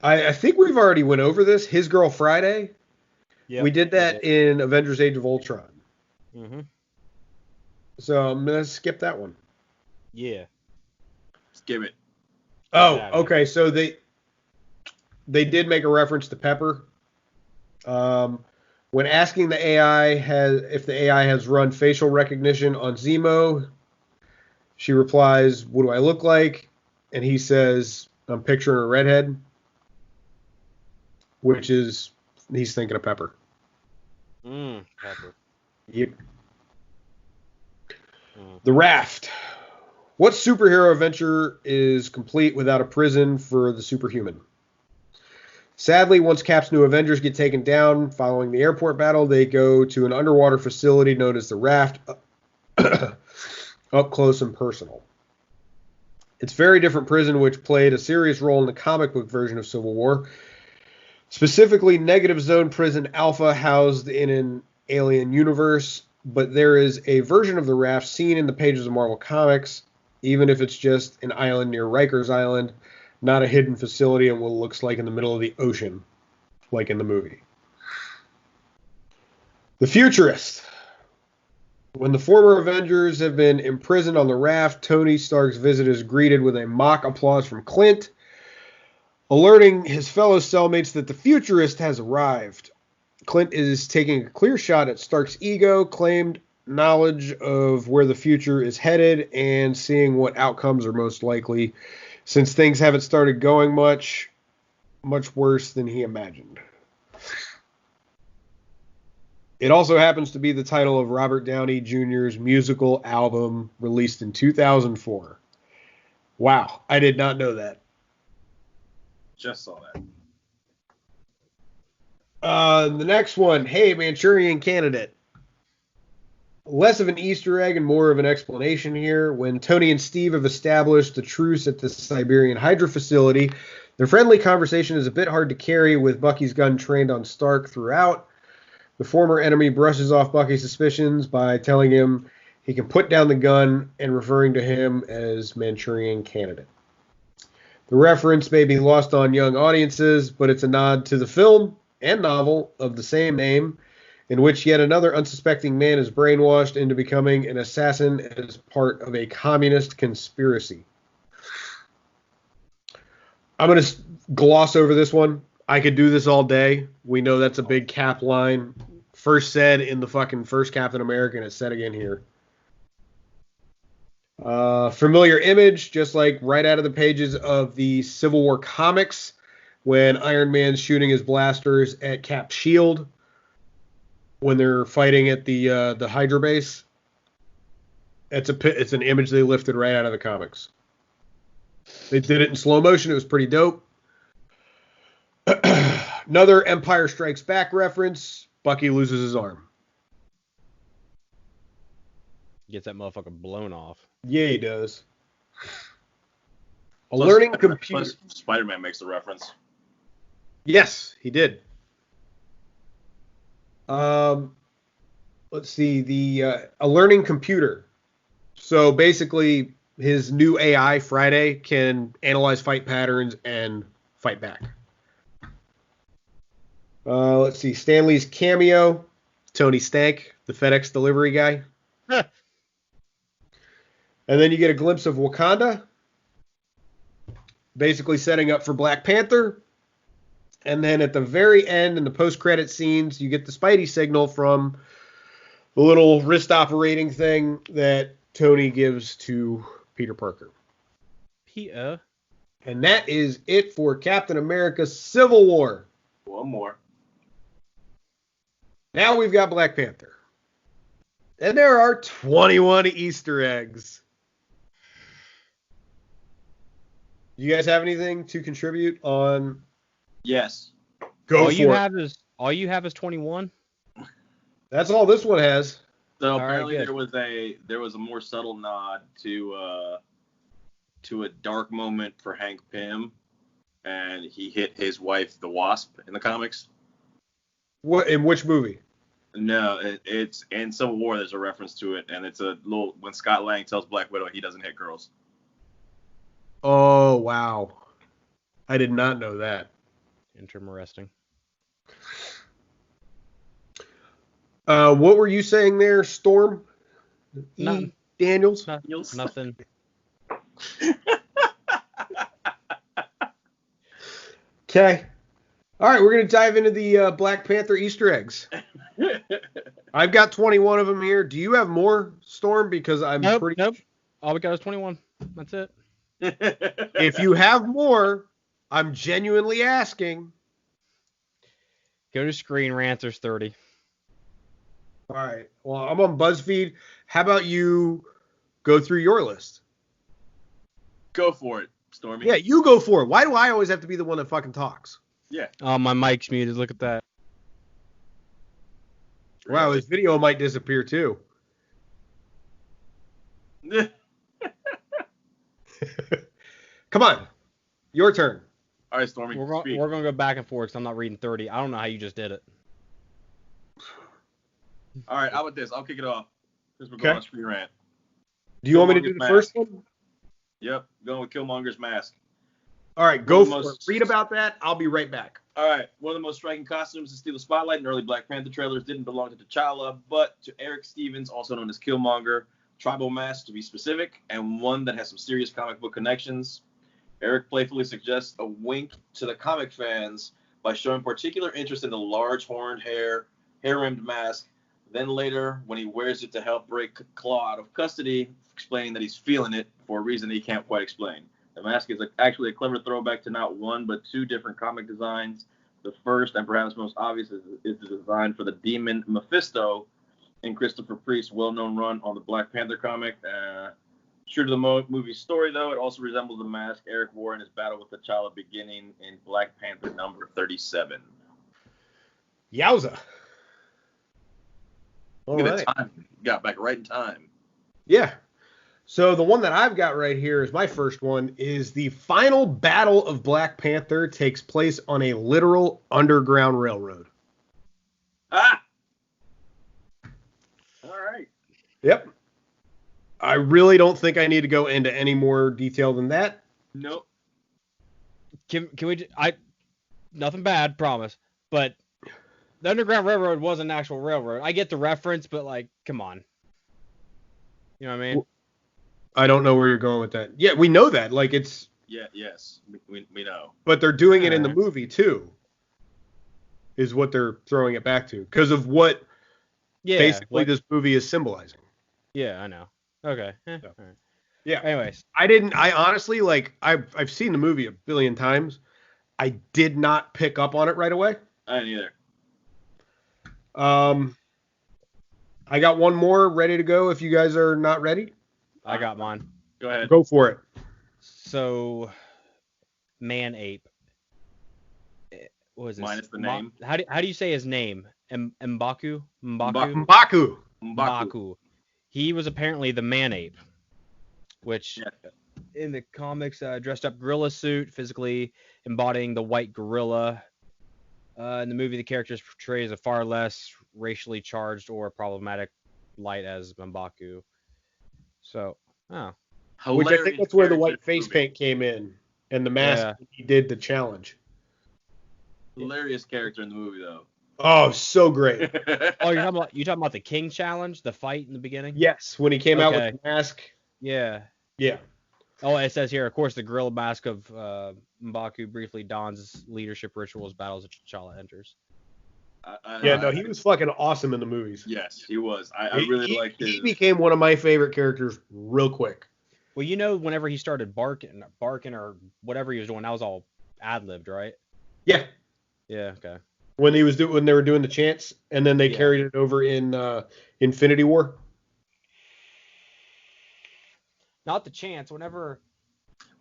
I think we've already went over this. His Girl Friday. Yep. We did that in Avengers Age of Ultron. Mm-hmm. So I'm going to skip that one. Yeah. Skip it. Oh, okay. So they did make a reference to Pepper. When asking the AI if the AI has run facial recognition on Zemo, she replies, "What do I look like?" And he says, "I'm picturing a redhead," which is, he's thinking of Pepper. Pepper. Yep. The Raft. What superhero adventure is complete without a prison for the superhuman? Sadly, once Cap's new Avengers get taken down following the airport battle, they go to an underwater facility known as the Raft, up close and personal. It's a very different prison, which played a serious role in the comic book version of Civil War. Specifically, Negative Zone Prison Alpha, housed in an alien universe, but there is a version of the Raft seen in the pages of Marvel Comics, even if it's just an island near Rikers Island, not a hidden facility in what looks like in the middle of the ocean. like in the movie. The Futurist. When the former Avengers have been imprisoned on the raft, Tony Stark's visit is greeted with a mock applause from Clint, alerting his fellow cellmates that the Futurist has arrived. Clint is taking a clear shot at Stark's ego, claimed knowledge of where the future is headed, and seeing what outcomes are most likely, since things haven't started going much worse than he imagined. It also happens to be the title of Robert Downey Jr.'s musical album released in 2004. Wow, I did not know that. Just saw that. The next one, hey, Manchurian Candidate. Less of an Easter egg and more of an explanation here. When Tony and Steve have established the truce at the Siberian Hydra facility, their friendly conversation is a bit hard to carry with Bucky's gun trained on Stark throughout. The former enemy brushes off Bucky's suspicions by telling him he can put down the gun and referring to him as Manchurian Candidate. The reference may be lost on young audiences, but it's a nod to the film and novel of the same name, in which yet another unsuspecting man is brainwashed into becoming an assassin as part of a communist conspiracy. I'm going to gloss over this one. I could do this all day. We know that's a big Cap line. First said in the fucking first Captain America, and it's said again here. Familiar image, just like right out of the pages of the Civil War comics, when Iron Man's shooting his blasters at Cap's shield when they're fighting at the Hydra base. It's an image they lifted right out of the comics. They did it in slow motion. It was pretty dope. Another Empire Strikes Back reference. Bucky loses his arm. Gets that motherfucker blown off. Yeah, he does. A Plus- learning computer. Plus, Spider-Man makes the reference. Yes, he did. Let's see. A learning computer. So basically, his new AI, Friday, can analyze fight patterns and fight back. Let's see. Stanley's cameo. Tony Stank, the FedEx delivery guy. And then you get a glimpse of Wakanda. Basically setting up for Black Panther. And then at the very end, in the post-credit scenes, you get the Spidey signal from the little wrist operating thing that Tony gives to Peter Parker. Peter. And that is it for Captain America Civil War. One more. Now we've got Black Panther. And there are 21 Easter eggs. You guys have anything to contribute on? Yes. Go all for you it. have is 21. That's all this one has. So All right, apparently good. there was a more subtle nod to a dark moment for Hank Pym, and he hit his wife, the Wasp, in the comics. What in which movie? No, it's in Civil War. There's a reference to it, and it's a little when Scott Lang tells Black Widow he doesn't hit girls. Oh, wow. I did not know that. Interesting. What were you saying there, Storm? Nothing. Daniels? Nothing. Okay. All right, we're going to dive into the Black Panther Easter eggs. I've got 21 of them here. Do you have more, Storm? Because I'm Nope. pretty... Nope. All we got is 21. That's it. If you have more, I'm genuinely asking. Go to Screen Rant. There's 30. All right. Well, I'm on BuzzFeed. How about you go through your list? Go for it, Stormy. Yeah, you go for it. Why do I always have to be the one that fucking talks? Yeah. Oh, my mic's muted. Look at that. Wow, his video might disappear too. Come on. Your turn. All right, Stormy. We're speak. going to go back and forth because I'm not reading 30. I don't know how you just did it. All right, how about this? I'll kick it off. Since we're going on Screen Rant. Do you want me to do the Killmonger's first mask. one? Yep, going with Killmonger's mask. All right, go for it. Read about that. I'll be right back. All right. One of the most striking costumes to steal the spotlight in early Black Panther trailers didn't belong to T'Challa, but to Eric Stevens, also known as Killmonger. Tribal mask, to be specific, and one that has some serious comic book connections. Eric playfully suggests a wink to the comic fans by showing particular interest in the large horned hair-rimmed mask. Then later, when he wears it to help break Claw out of custody, explaining that he's feeling it for a reason he can't quite explain. The mask is actually a clever throwback to not one, but two different comic designs. The first, and perhaps most obvious, is the design for the demon Mephisto in Christopher Priest's well-known run on the Black Panther comic. True to the movie's story, though, it also resembles the mask Eric wore in his battle with T'Challa beginning in Black Panther number 37. Yowza. Look at the time. You got back right in time. Yeah. So the one that I've got right here is my first one, is the final battle of Black Panther takes place on a literal underground railroad. Ah! All right. Yep. I really don't think I need to go into any more detail than that. Nope. Can we? Nothing bad, promise. But the Underground Railroad was an actual railroad. I get the reference, but like, come on. You know what I mean? I don't know where you're going with that. Yeah, we know that. Like, it's. Yeah. Yes. We know. But they're doing it in the movie too. Is what they're throwing it back to, because of what basically this movie is symbolizing. Yeah, I know. Okay. So, All right. Yeah. Anyways, I honestly, like, I've seen the movie a billion times. I did not pick up on it right away. I didn't either. I got one more ready to go if you guys are not ready. I got mine. Go ahead. Go for it. So, Man Ape. What was this? Minus the name. How do you say his name? M'Baku? M'Baku. He was apparently the Man Ape, which in the comics dressed up gorilla suit, physically embodying the white gorilla. In the movie, the character is portrayed as a far less racially charged or problematic light as M'Baku. So, Which I think that's where the white face paint came in, and the mask he did the challenge. Hilarious character in the movie, though. Oh, so great. Oh, you're talking about the King Challenge, the fight in the beginning? Yes, when he came out with the mask. Yeah. Yeah. Oh, it says here, of course, the gorilla mask of M'Baku briefly dons leadership rituals, battles as T'Challa enters. He was fucking awesome in the movies. Yes, he was. I really liked his... He became one of my favorite characters real quick. Well, you know, whenever he started barking or whatever he was doing, that was all ad-libbed, right? Yeah. Yeah, okay. When they were doing the chants, and then they carried it over in Infinity War. Not the chants. Whenever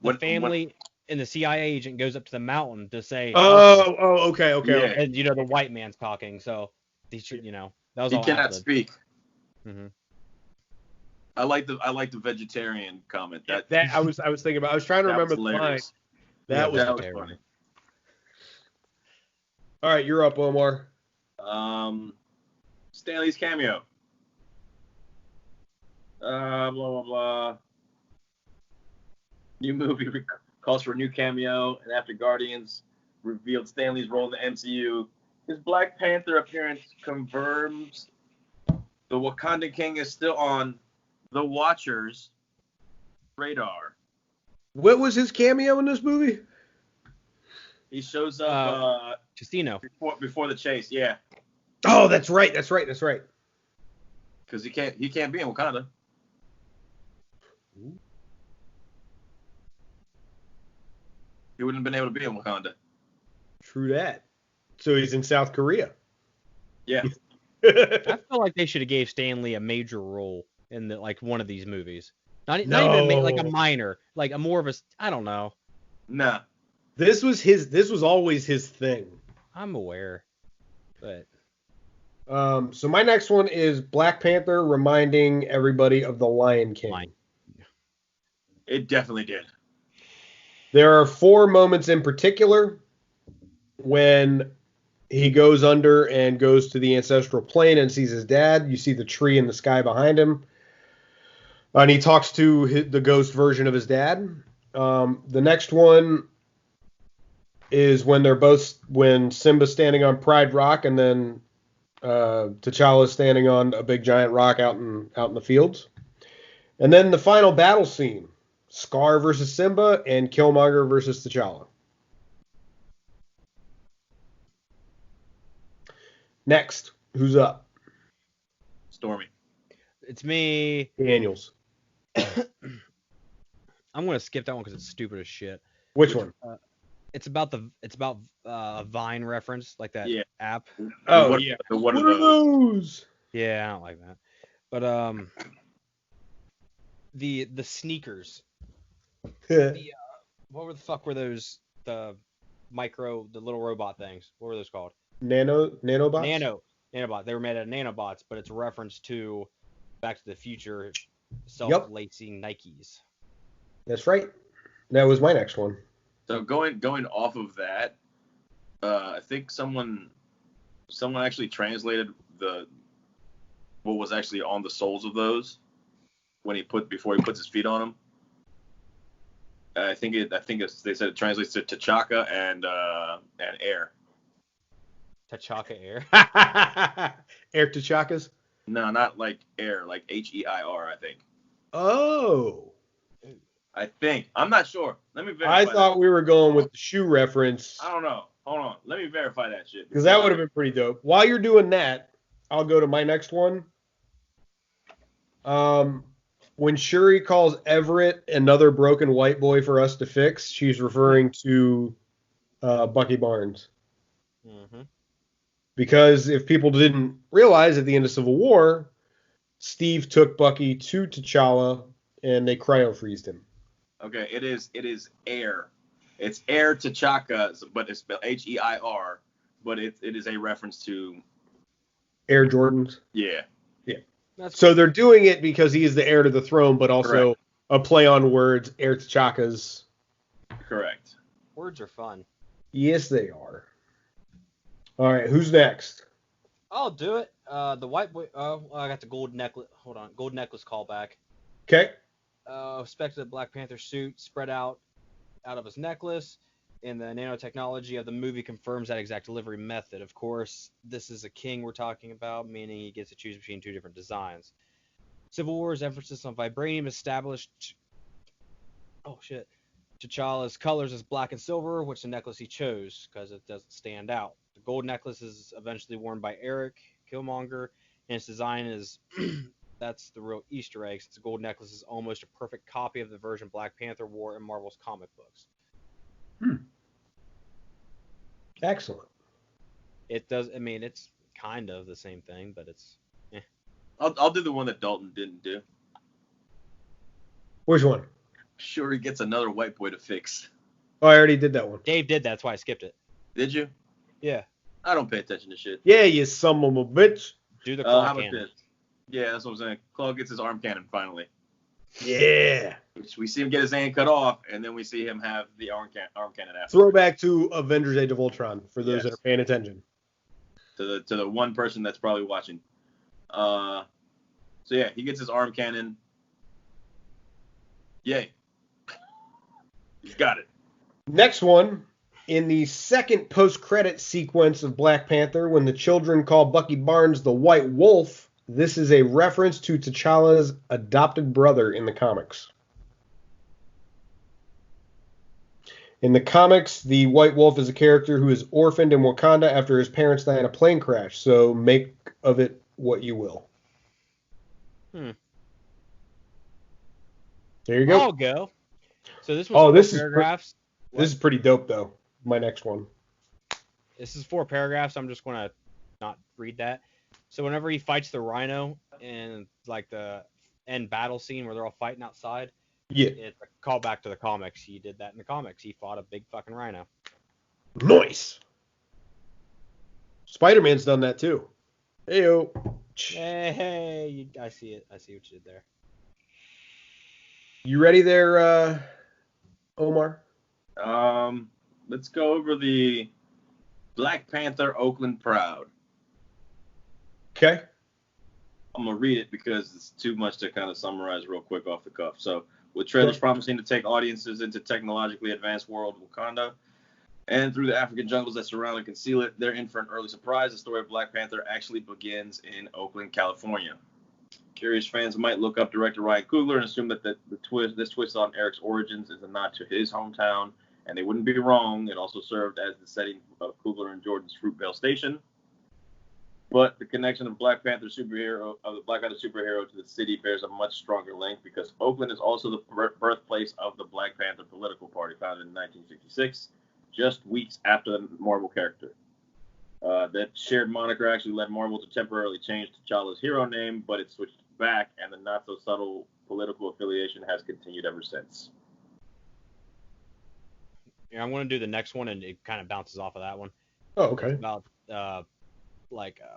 the family and the CIA agent goes up to the mountain to say, okay. And the white man's talking, so he should, that was all. He cannot speak. Mm-hmm. I like the vegetarian comment. That I was thinking about. I was trying to remember the line. That was funny. All right, you're up, Omar. Stanley's cameo. Blah blah blah. New movie calls for a new cameo, and after Guardians revealed Stanley's role in the MCU, his Black Panther appearance confirms the Wakandan King is still on the Watchers' radar. What was his cameo in this movie? He shows up Casino before the chase, yeah. Oh, that's right. Because he can't be in Wakanda. He wouldn't have been able to be in Wakanda. True that. So he's in South Korea. Yeah. I feel like they should have gave Stanley a major role in one of these movies. Not even like a minor, like a more of a, I don't know. Nah. This was always his thing. I'm aware, but. So my next one is Black Panther reminding everybody of the Lion King. It definitely did. There are 4 moments in particular when he goes under and goes to the ancestral plane and sees his dad. You see the tree in the sky behind him. And he talks to the ghost version of his dad. The next one is when Simba's standing on Pride Rock and then T'Challa's standing on a big giant rock out in the fields. And then the final battle scene, Scar versus Simba and Killmonger versus T'Challa. Next, who's up? Stormy. It's me. Daniels. I'm gonna skip that one because it's stupid as shit. Which one? It's about a Vine reference, like that app. Oh, what, yeah. What are those? Yeah, I don't like that. But the sneakers. What were the fuck were those? The little robot things. What were those called? Nanobots? Nanobots. They were made out of nanobots, but it's a reference to Back to the Future self-lacing Nikes. That's right. That was my next one. So going off of that, I think someone actually translated what was actually on the soles of those before he puts his feet on them. I think they said it translates to T'Chaka and air. T'Chaka Air. Air T'Chakas? No, not like air, like HEIR, I think. Oh. I think. I'm not sure. Let me verify. I thought we were going with the shoe reference. I don't know. Hold on. Let me verify that shit. Because that would have been pretty dope. While you're doing that, I'll go to my next one. When Shuri calls Everett another broken white boy for us to fix, she's referring to Bucky Barnes. Mm-hmm. Because if people didn't realize at the end of Civil War, Steve took Bucky to T'Challa and they cryo-freezed him. Okay, it is air. It's air T'Chaka, but it's spelled HEIR, but it is a reference to Air Jordans. Yeah. So they're doing it because he is the heir to the throne, but also Correct. A play on words, Air T'Chaka's. Correct. Words are fun. Yes, they are. All right, who's next? I'll do it. The white boy. I got the gold necklace. Hold on, gold necklace callback. Okay. Expected Black Panther suit spread out of his necklace, and the nanotechnology of the movie confirms that exact delivery method. Of course, this is a king we're talking about, meaning he gets to choose between two different designs. Civil War's emphasis on vibranium established. Oh shit. T'Challa's colors as black and silver, which the necklace he chose because it doesn't stand out. The gold necklace is eventually worn by Eric Killmonger, and its design is that's the real Easter egg, since the gold necklace is almost a perfect copy of the version Black Panther wore in Marvel's comic books. Excellent. It does. I mean, it's kind of the same thing, but it's. I'll do the one that Dalton didn't do. Which one? Sure, he gets another white boy to fix. Oh, I already did that one. Dave did that, that's why I skipped it. Did you? Yeah. I don't pay attention to shit. Yeah, you son of a bitch. Do the How claw about cannon. this? Yeah, that's what I'm saying. Claw gets his arm cannon finally. Yeah. We see him get his hand cut off, and then we see him have the arm cannon after. Throwback to Avengers Age of Ultron for those that are paying attention. To the one person that's probably watching. So yeah, he gets his arm cannon. Yay. He's got it. Next one, in the second post-credit sequence of Black Panther, when the children call Bucky Barnes the White Wolf, this is a reference to T'Challa's adopted brother in the comics. In the comics, the White Wolf is a character who is orphaned in Wakanda after his parents die in a plane crash, so make of it what you will. There you go. I'll go. So this was paragraphs. This is pretty dope, though. My next one. This is 4 paragraphs. I'm just going to not read that. So whenever he fights the rhino in like the end battle scene where they're all fighting outside, it's a callback to the comics. He did that in the comics. He fought a big fucking rhino. Nice. Spider-Man's done that too. Heyo. Hey, I see it. I see what you did there. You ready there, Omar? Let's go over the Black Panther Oakland Proud. Okay. I'm going to read it because it's too much to kind of summarize real quick off the cuff. So, with trailers promising to take audiences into technologically advanced world of Wakanda And through the African jungles that surround and conceal it, they're in for an early surprise. The story of Black Panther actually begins in Oakland, California. Curious fans might look up director Ryan Coogler and assume that this twist on Eric's origins is a nod to his hometown, and they wouldn't be wrong. It also served as the setting of Coogler and Jordan's Fruitvale Station. But the connection of the Black Panther superhero to the city bears a much stronger link because Oakland is also the birthplace of the Black Panther political party founded in 1966, just weeks after the Marvel character. That shared moniker actually led Marvel to temporarily change T'Challa's hero name, but it switched back, and the not-so-subtle political affiliation has continued ever since. Yeah, I'm going to do the next one, and it kind of bounces off of that one. Oh, okay. It's about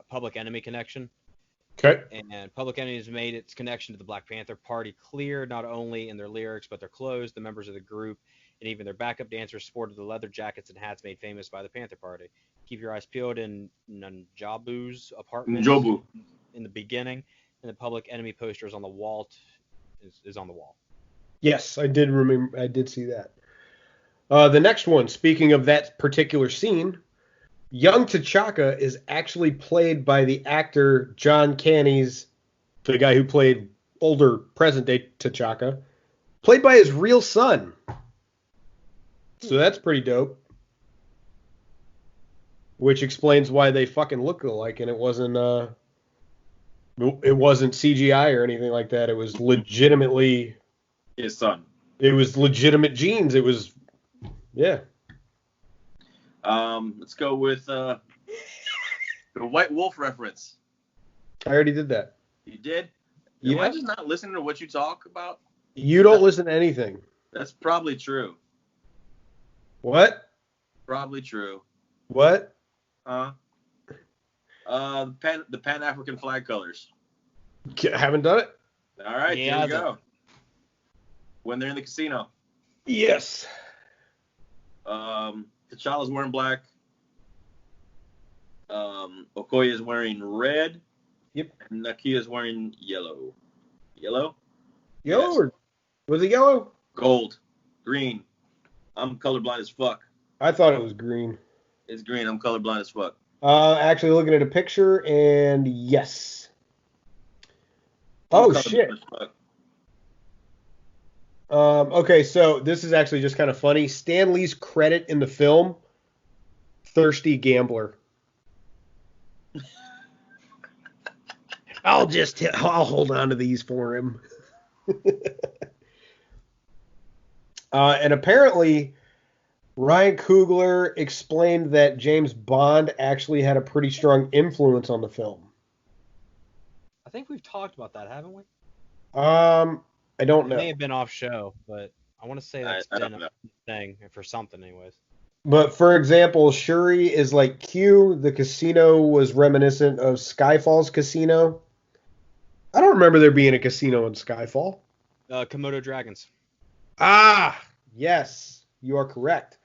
Public Enemy connection. Okay. And Public Enemy has made its connection to the Black Panther Party clear, not only in their lyrics, but their clothes. The members of the group and even their backup dancers sported the leather jackets and hats made famous by the Panther Party. Keep your eyes peeled in Njobu's apartment in the beginning, and the Public Enemy poster is on the wall. Is on the wall. Yes, I did remember. I did see that. The next one, speaking of that particular scene, young T'Chaka is actually played by the actor John Caney's, the guy who played older present-day T'Chaka, played by his real son. So that's pretty dope. Which explains why they fucking look alike, and it wasn't CGI or anything like that. It was legitimately his son. It was legitimate genes. It was, yeah. Let's go with the White Wolf reference. I already did that. You did? Yeah. Am I just not listening to what you talk about? You don't listen to anything. That's probably true. What? Probably true. What? The Pan-African flag colors. Haven't done it? All right, Yeah, here we go. When they're in the casino. Yes. T'Challa's wearing black. Okoye is wearing red. Yep. And Nakia's wearing yellow. Yellow? Yellow? Yes. Or was it yellow? Gold. Green. I'm colorblind as fuck. I thought it was green. It's green. I'm colorblind as fuck. Actually looking at a picture, and yes. Oh, shit. Okay, so this is actually just kind of funny. Stan Lee's credit in the film, Thirsty Gambler. I'll hold on to these for him. And apparently, Ryan Coogler explained that James Bond actually had a pretty strong influence on the film. I think we've talked about that, haven't we? I don't know. It may have been off show, but I want to say that's been a thing for something anyways. But for example, Shuri is like Q. The casino was reminiscent of Skyfall's casino. I don't remember there being a casino in Skyfall. Komodo dragons. Ah, yes, you are correct.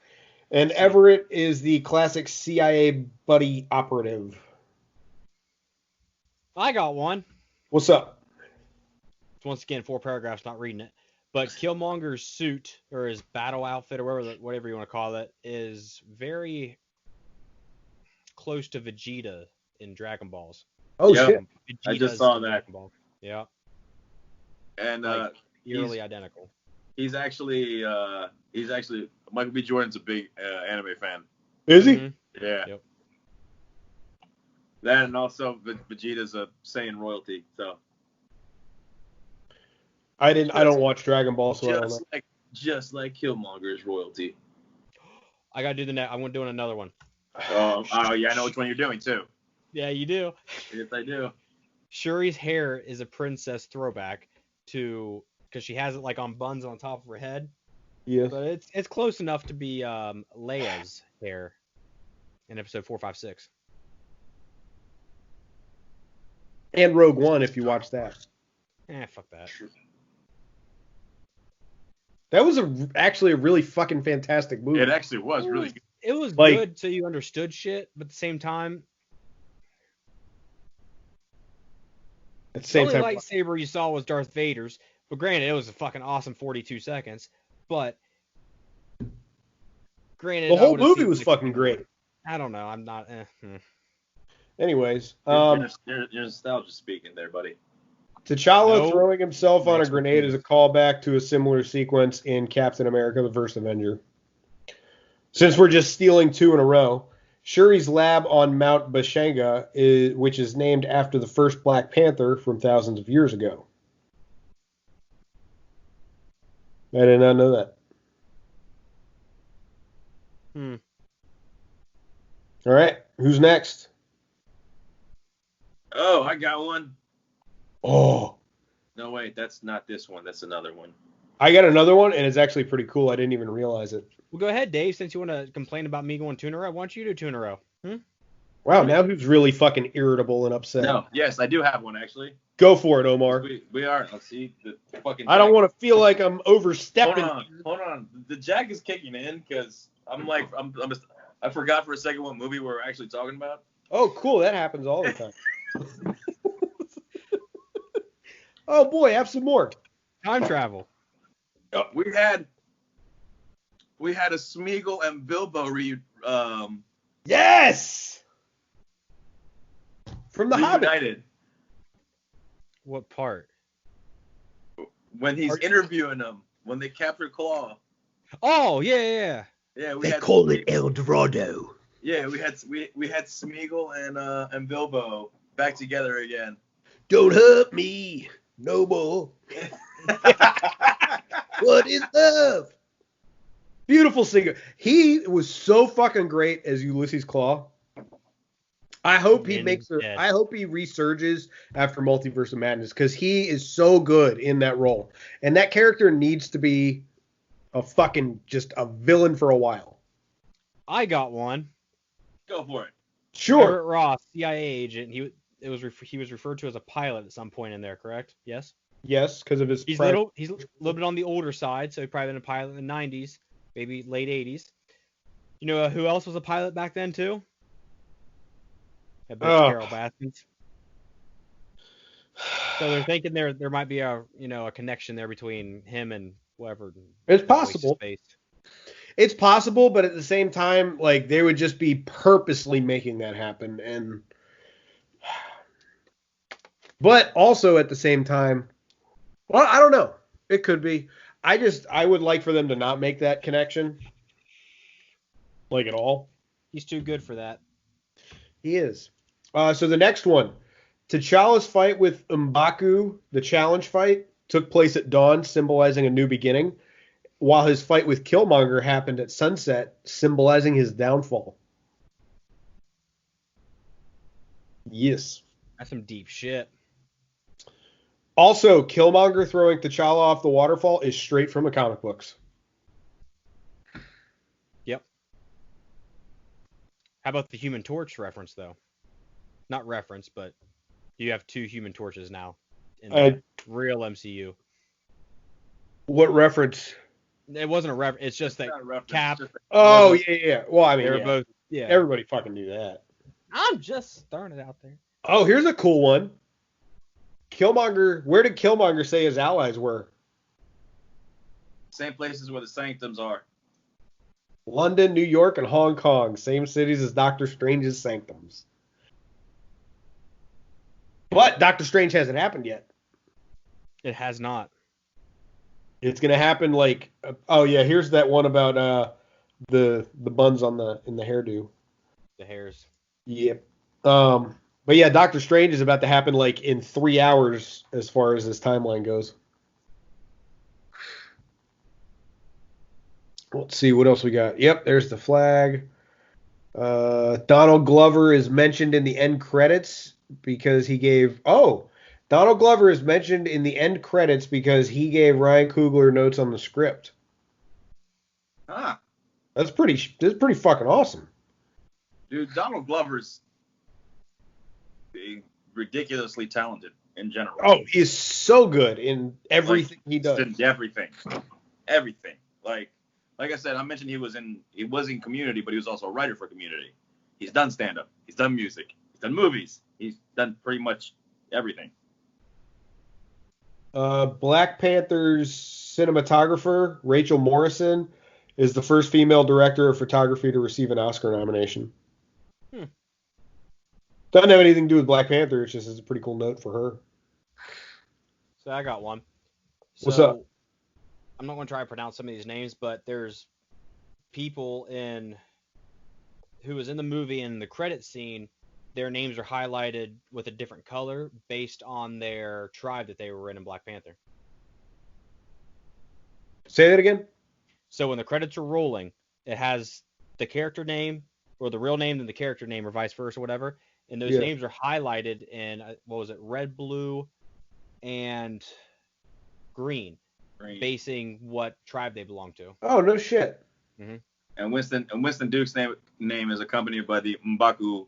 And Everett is the classic CIA buddy operative. I got one. What's up? Once again, 4 paragraphs, not reading it. But Killmonger's suit, or his battle outfit, or whatever you want to call it, is very close to Vegeta in Dragon Balls. Oh, yep. shit. Vegeta's I just saw that. Yeah. And nearly identical. He's actually Michael B. Jordan's a big anime fan. Is he? Mm-hmm. Yeah. Yep. That and also Vegeta's a Saiyan royalty, so. I don't watch Dragon Ball, so I don't know. Just like Killmonger's royalty. I gotta do the next. I'm doing another one. Oh yeah, I know which one you're doing too. Yeah, you do. Yes, I do. Shuri's hair is a princess throwback to because she has it like on buns on top of her head. Yeah. But it's close enough to be Leia's hair in episode 456. And Rogue One, if you watch that. Fuck that. That was actually a really fucking fantastic movie. It actually was really good. It was good so you understood shit, but at the same time, the only lightsaber you saw was Darth Vader's. But granted, it was a fucking awesome 42 seconds. But Granted, The I whole would've movie seen, was like, fucking great. I don't know. I'm not. Anyways, You're nostalgia speaking there, buddy. T'Challa No. throwing himself on a Makes me grenade is a callback to a similar sequence in Captain America: The First Avenger. Since we're just stealing two in a row, Shuri's lab on Mount Bashanga, which is named after the first Black Panther from thousands of years ago. I did not know that. All right, who's next? Oh, I got one. Oh, No, wait, that's not this one. That's another one. I got another one, and it's actually pretty cool. I didn't even realize it. Well, go ahead, Dave. Since you want to complain about me going 2 in a row, why don't you do 2 in a row? Wow, now who's really fucking irritable and upset? No, yes, I do have one actually. Go for it, Omar. We are. Let's see the fucking. I don't want to feel like I'm overstepping. Hold on. The jack is kicking in because I forgot for a second what movie we're actually talking about. Oh, cool. That happens all the time. Oh, boy. Have some more. Time travel. We had a Smeagol and Bilbo Yes! From the Hobbit. reunited What part? when he's interviewing them when they captured Claw. Oh, yeah. Yeah, call it El Dorado. Yeah, we had Smeagol and Bilbo back together again. Don't hurt me no more. What is love? Beautiful singer. He was so fucking great as Ulysses Claw. I hope he I hope he resurges after Multiverse of Madness because he is so good in that role. And that character needs to be a fucking just a villain for a while. I got one. Go for it. Sure. Everett Ross, CIA agent. He was referred to as a pilot at some point in there, correct? Yes. Yes, because of his. He's a little bit on the older side, so he probably been a pilot in the 90s, maybe late 80s. You know who else was a pilot back then too? I bet Carol Baskins. So they're thinking there might be a connection there between him and whoever. It's possible. It's possible, but at the same time, like they would just be purposely making that happen, but also at the same time, well, I don't know. It could be. I would like for them to not make that connection, like at all. He's too good for that. He is. So the next one, T'Challa's fight with M'Baku, the challenge fight, took place at dawn, symbolizing a new beginning, while his fight with Killmonger happened at sunset, symbolizing his downfall. Yes. That's some deep shit. Also, Killmonger throwing T'Challa off the waterfall is straight from the comic books. Yep. How about the Human Torch reference, though? Not reference, but you have 2 Human Torches now in the real MCU. What reference? It wasn't a reference. It's just that Cap. Oh, yeah. Well, I mean, they were both. Yeah. Everybody fucking knew that. I'm just throwing it out there. Oh, here's a cool one. Killmonger. Where did Killmonger say his allies were? Same places where the Sanctums are. London, New York, and Hong Kong. Same cities as Doctor Strange's Sanctums. But Doctor Strange hasn't happened yet. It has not. It's gonna happen like. Oh yeah, here's that one about the buns in the hairdo. The hairs. Yep. But yeah, Doctor Strange is about to happen like in 3 hours as far as this timeline goes. Let's see what else we got. Yep, there's the flag. Donald Glover is mentioned in the end credits because he gave. Oh, Donald Glover is mentioned in the end credits because he gave Ryan Coogler notes on the script. Ah. That's pretty fucking awesome. Dude, Donald Glover's ridiculously talented in general. Oh, he's so good in everything he does. Everything. Like I said, I mentioned he was in Community, but he was also a writer for Community. He's done stand-up. He's done music. He's done movies. He's done pretty much everything. Black Panther's cinematographer, Rachel Morrison, is the first female director of photography to receive an Oscar nomination. Doesn't have anything to do with Black Panther. It's just a pretty cool note for her. So I got one. What's up? I'm not going to try to pronounce some of these names, but there's people who was in the movie in the credit scene. Their names are highlighted with a different color based on their tribe that they were in Black Panther. Say that again? So when the credits are rolling, it has the character name or the real name and the character name or vice versa, whatever. And those names are highlighted in, red, blue, and green, basing what tribe they belong to. Oh, no shit. Mm-hmm. And Winston Duke's name is accompanied by the M'Baku,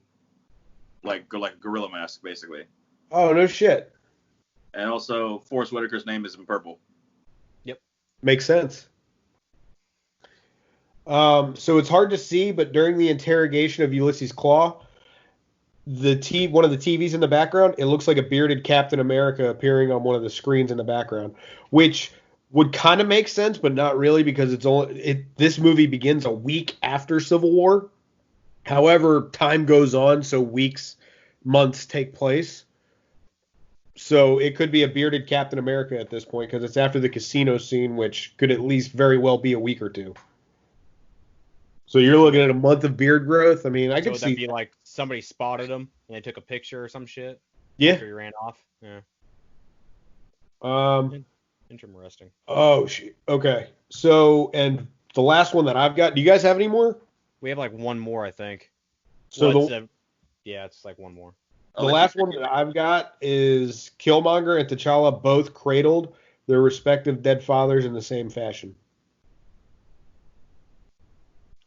like gorilla mask, basically. Oh, no shit. And also, Forrest Whitaker's name is in purple. Yep. Makes sense. So it's hard to see, but during the interrogation of Ulysses Claw, one of the TVs in the background, it looks like a bearded Captain America appearing on one of the screens in the background, which would kind of make sense, but not really, because this movie begins a week after Civil War. However, time goes on, so months take place. So it could be a bearded Captain America at this point, because it's after the casino scene, which could at least very well be a week or two. So you're looking at a month of beard growth. I mean, I could see. Would that be like somebody spotted him and they took a picture or some shit? Yeah. After he ran off. Yeah. Interesting. Oh shit. Okay. So, and the last one that I've got. Do you guys have any more? We have like one more, I think. So it's like one more. The last one that I've got is Killmonger and T'Challa both cradled their respective dead fathers in the same fashion.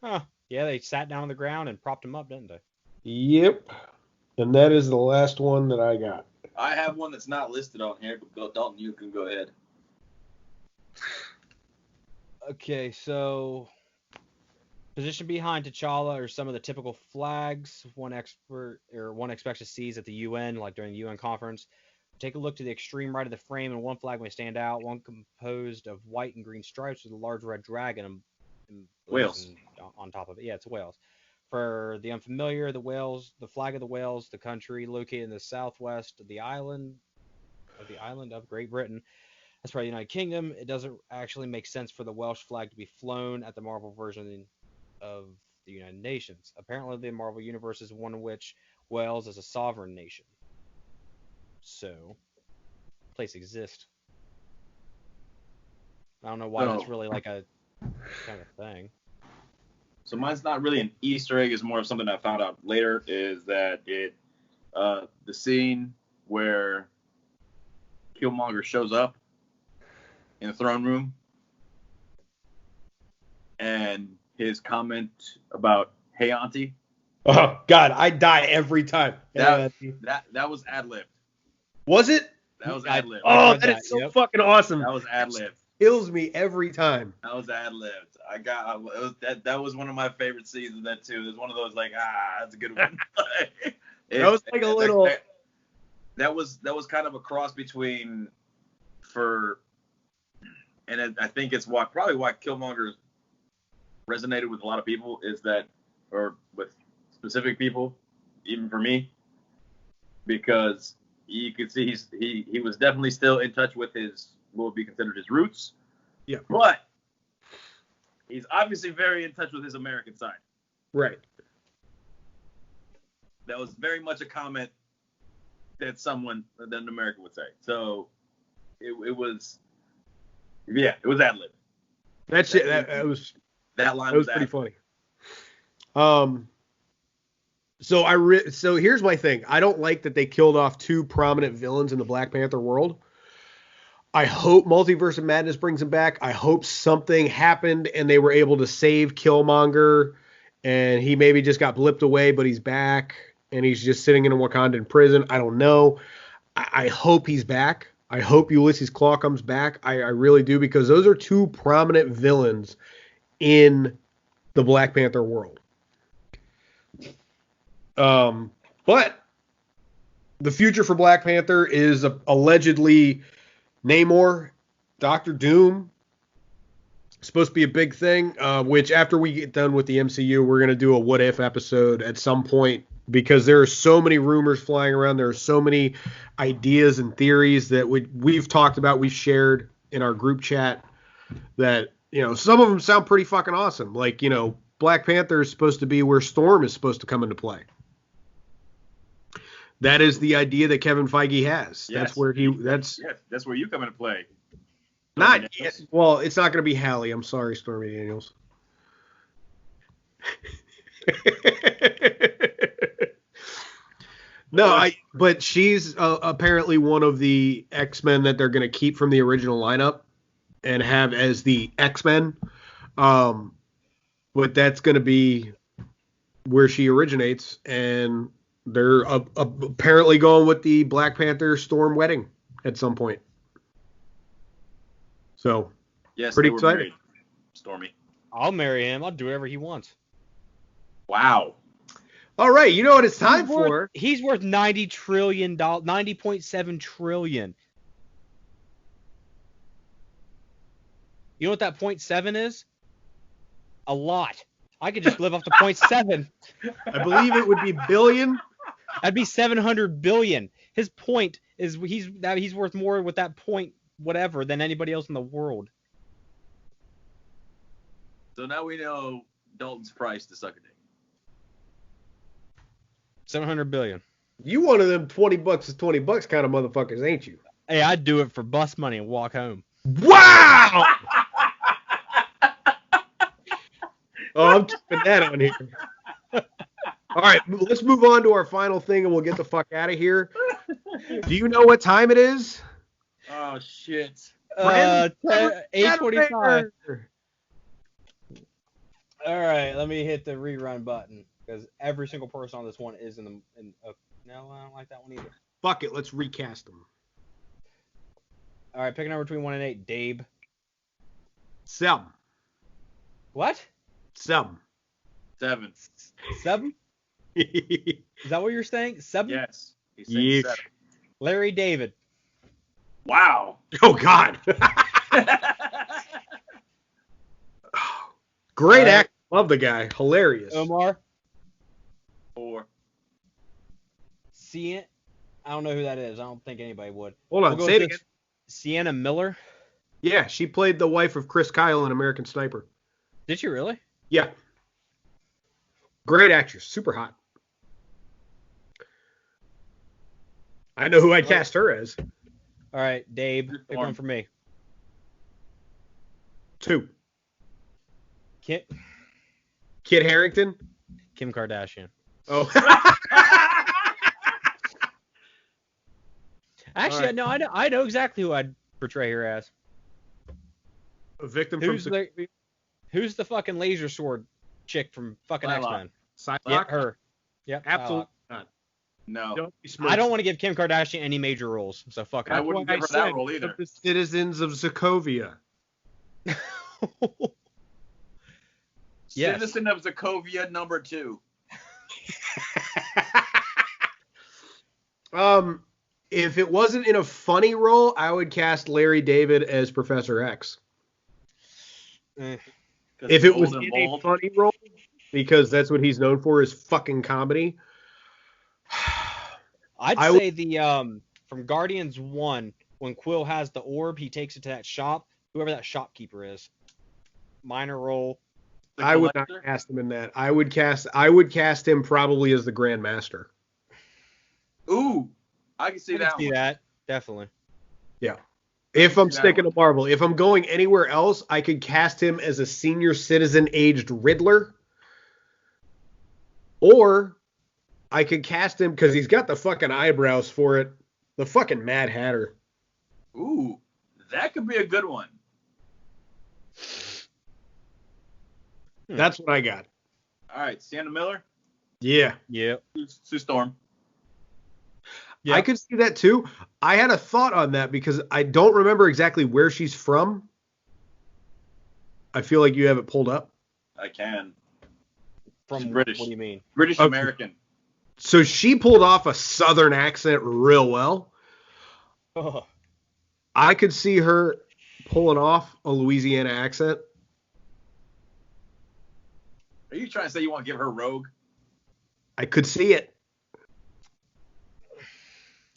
Huh. Yeah, they sat down on the ground and propped him up, didn't they? Yep. And that is the last one that I got. I have one that's not listed on here, but Dalton, you can go ahead. Okay, so position behind T'Challa are some of the typical flags one expects to seize at the UN, like during the UN conference. Take a look to the extreme right of the frame, and one flag may stand out, one composed of white and green stripes with a large red dragon and Wales on top of it. Yeah, it's Wales. For the unfamiliar, the flag of the Wales, the country located in the southwest of the island of Great Britain. That's part of the United Kingdom. It doesn't actually make sense for the Welsh flag to be flown at the Marvel version of the United Nations. Apparently, the Marvel Universe is one in which Wales is a sovereign nation. So, place exists. I don't know why that's really like a kind of thing. So mine's not really an Easter egg. It's more of something I found out later. Is that the scene where Killmonger shows up in the throne room and his comment about "Hey, Auntie." Oh God, I die every time. That was ad-libbed. Was it? That was ad-libbed. Oh, that is so fucking awesome. That was ad-libbed. Kills me every time. That was ad-libbed. That was one of my favorite scenes of that too. It was one of those like, that's a good one. That was like a little. That was kind of a cross between I think it's probably why Killmonger resonated with a lot of people or with specific people, even for me, because you could see he was definitely still in touch with what would be considered his roots. Yeah. But he's obviously very in touch with his American side. Right. That was very much a comment that an American would say. So it was ad-lib. That's it. That line was pretty funny. So here's my thing. I don't like that they killed off two prominent villains in the Black Panther world. I hope Multiverse of Madness brings him back. I hope something happened and they were able to save Killmonger and he maybe just got blipped away, but he's back and he's just sitting in a Wakandan prison. I don't know. I hope he's back. I hope Ulysses Claw comes back. I really do, because those are two prominent villains in the Black Panther world. But the future for Black Panther is allegedly Namor, Doctor Doom, Supposed to be a big thing, which after we get done with the MCU, we're going to do a what if episode at some point because there are so many rumors flying around. There are so many ideas and theories that we've talked about, we've shared in our group chat that, some of them sound pretty fucking awesome. Like, Black Panther is supposed to be where Storm is supposed to come into play. That is the idea that Kevin Feige has. Yes. That's where that's where you come into play. Not yet. Well, it's not going to be Halle. I'm sorry, Stormy Daniels. But she's apparently one of the X-Men that they're going to keep from the original lineup and have as the X-Men. But that's going to be where she originates, and they're apparently going with the Black Panther Storm wedding at some point. So, yes, pretty they were excited. married, Stormy. I'll marry him. I'll do whatever he wants. Wow. All right, you know what it's time for? He's worth $90 trillion, $90.7 trillion. You know what that 0.7 is? A lot. I could just live off the 0.7. I believe it would be billion. That'd be 700 billion. His point is he's worth more with that point whatever than anybody else in the world. So now we know Dalton's price to suck a dick. 700 billion. You one of them $20 is $20 kind of motherfuckers, ain't you? Hey, I'd do it for bus money and walk home. Wow! Oh, I'm keeping that on here. All right, let's move on to our final thing and we'll get the fuck out of here. Do you know what time it is? Oh, shit. 8:25. All right, let me hit the rerun button because every single person on this one is no, I don't like that one either. Fuck it, let's recast them. All right, pick a number between 1 and 8. Dabe. 7. What? 7. 7. 7? Is that what you're saying? 7? Yes. He's saying 7. Larry David. Wow. Oh, God. Great act. Love the guy. Hilarious. Omar. 4. I don't know who that is. I don't think anybody would. Hold on. Say it again. Sienna Miller. Yeah, she played the wife of Chris Kyle in American Sniper. Did she really? Yeah. Great actress. Super hot. I know who I'd cast her as. All right, Dave. Pick one for me. 2. Kit Harington? Kim Kardashian. Oh. Actually, right. no, I know exactly who I'd portray her as. A victim Who's from... Who's the fucking laser sword chick from fucking X-Men? Psylocke? Yeah, her. Yep. Absolutely not. No. Don't be I don't want to give Kim Kardashian any major roles, so fuck her. I wouldn't give her that role either. The citizens of Sokovia. Yes. Citizen of Sokovia number 2. If it wasn't in a funny role, I would cast Larry David as Professor X. If it was in a funny role, because that's what he's known for is fucking comedy. I'd say the from Guardians 1, when Quill has the orb, he takes it to that shop. Whoever that shopkeeper is, minor role. I would not cast him in that. I would cast him probably as the Grand Master. Ooh, I can see that. See that definitely. Yeah. If I'm sticking to Marvel, if I'm going anywhere else, I could cast him as a senior citizen aged Riddler. Or I could cast him, because he's got the fucking eyebrows for it, the fucking Mad Hatter. Ooh, that could be a good one. That's what I got. All right, Sienna Miller? Yeah. Yep. Sue Storm. Yep. I could see that too. I had a thought on that because I don't remember exactly where she's from. I feel like you have it pulled up. I can. From British. What do you mean? British American. So she pulled off a southern accent real well. Oh. I could see her pulling off a Louisiana accent. Are you trying to say you want to give her Rogue? I could see it.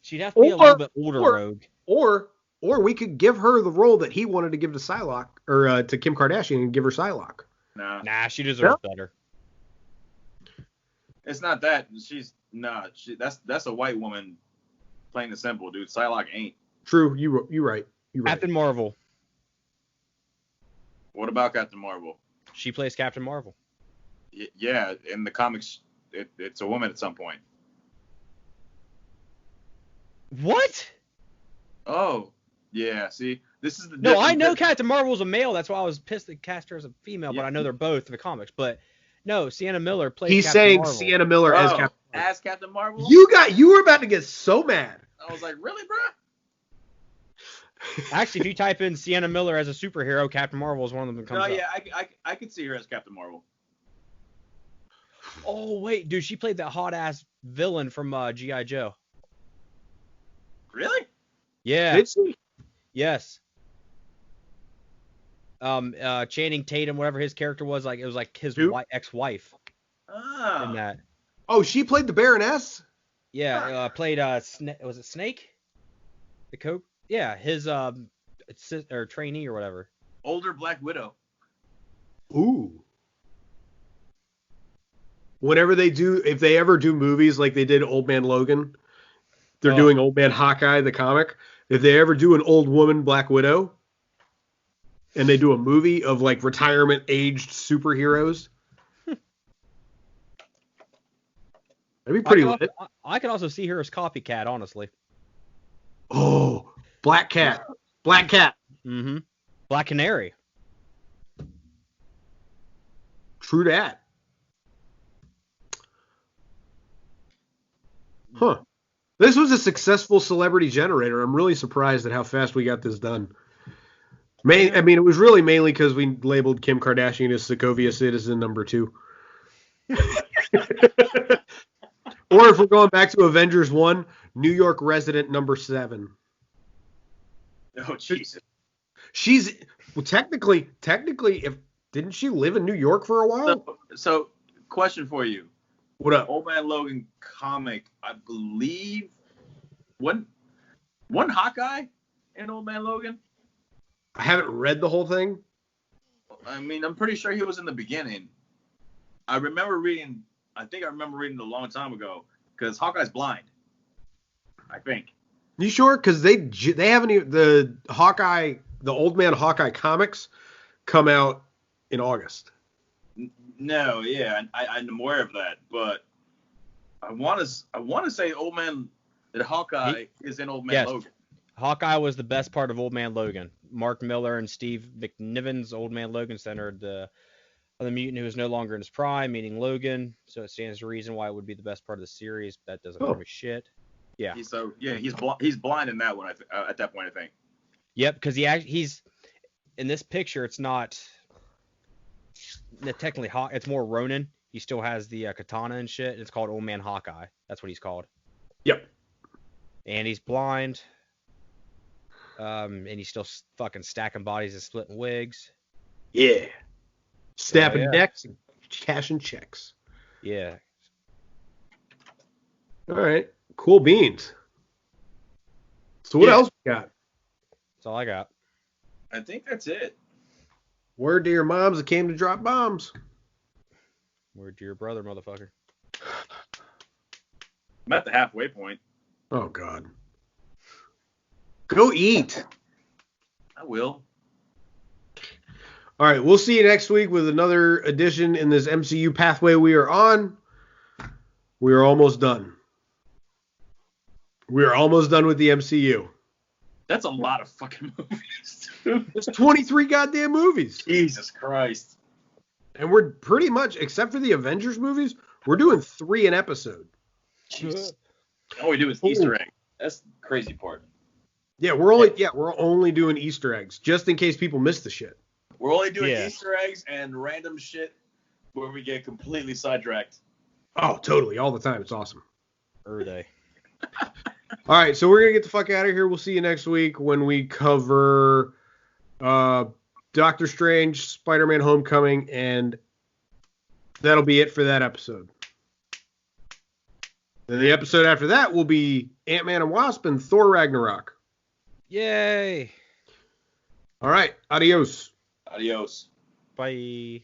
She'd have to be a little bit older Rogue. Or we could give her the role that he wanted to give to Psylocke, or to Kim Kardashian, and give her Psylocke. Nah, she deserves better. It's not that. That's a white woman, plain and simple, dude. Psylocke ain't. True, you're right. Captain Marvel. What about Captain Marvel? She plays Captain Marvel. Yeah, in the comics, it's a woman at some point. What? Oh, yeah. See, this is the No, I know Captain Marvel's a male. That's why I was pissed that cast her as a female. Yeah. But I know they're both in the comics. But no, Sienna Miller plays. He's Captain saying Marvel. Sienna Miller as Captain Marvel. As Captain Marvel. You were about to get so mad. I was like, really, bro? Actually, if you type in Sienna Miller as a superhero, Captain Marvel is one of them that comes up. Yeah, I could see her as Captain Marvel. Oh wait, dude, she played that hot ass villain from G.I. Joe. Really? Yeah. Did she? Yes. Channing Tatum, whatever his character was, like it was like his ex-wife. Ah. In that. Oh, she played the Baroness? Yeah, played was it Snake? The Coke? Yeah, his or trainee or whatever. Older Black Widow. Ooh. Whenever if they ever do movies like they did Old Man Logan, they're doing Old Man Hawkeye, the comic. If they ever do an old woman Black Widow, and they do a movie of like retirement aged superheroes, that'd be pretty lit. I could also see her as Copycat, honestly. Oh, Black Cat. Black Cat. Mm-hmm. Black Canary. True that. Huh. This was a successful celebrity generator. I'm really surprised at how fast we got this done. I mean, it was really mainly because we labeled Kim Kardashian as Sokovia Citizen number 2. Or if we're going back to Avengers 1, New York Resident number 7. Oh, Jesus. She's technically, didn't she live in New York for a while? So question for you. What up? Old Man Logan comic, I believe. One Hawkeye in Old Man Logan? I haven't read the whole thing. I mean, I'm pretty sure he was in the beginning. I remember reading it a long time ago, because Hawkeye's blind. I think. You sure? Because they haven't even, the Old Man Hawkeye comics come out in August. No, yeah, I'm aware of that, but I want to say Hawkeye is in Old Man Logan. Hawkeye was the best part of Old Man Logan. Mark Miller and Steve McNiven's Old Man Logan centered the mutant who is no longer in his prime, meaning Logan. So it stands to reason why it would be the best part of the series. But that doesn't matter shit. Yeah. He's blind in that one. At that point, I think. Yep, because he's in this picture. It's not technically it's more Ronin. He still has the katana and shit. It's called Old Man Hawkeye. That's what he's called. Yep. And he's blind. And he's still fucking stacking bodies and splitting wigs. Yeah. Snapping necks and cashing checks. Yeah. All right. Cool beans. So what else we got? That's all I got. I think that's it. Word to your moms that came to drop bombs. Word to your brother, motherfucker. I'm at the halfway point. Oh, God. Go eat. I will. All right. We'll see you next week with another edition in this MCU pathway we are on. We are almost done. We are almost done with the MCU. That's a lot of fucking movies. There's 23 goddamn movies. Jesus Christ. And we're pretty much, except for the Avengers movies, we're doing 3 an episode. Jesus. All we do is Easter egg. That's the crazy part. Yeah, we're only doing Easter eggs, just in case people miss the shit. We're only doing Easter eggs and random shit where we get completely sidetracked. Oh, totally. All the time. It's awesome. Every day. All right, so we're going to get the fuck out of here. We'll see you next week when we cover Doctor Strange, Spider-Man Homecoming, and That'll be it for that episode. Then the episode after that will be Ant-Man and Wasp and Thor Ragnarok. Yay! All right. Adios. Adios. Bye.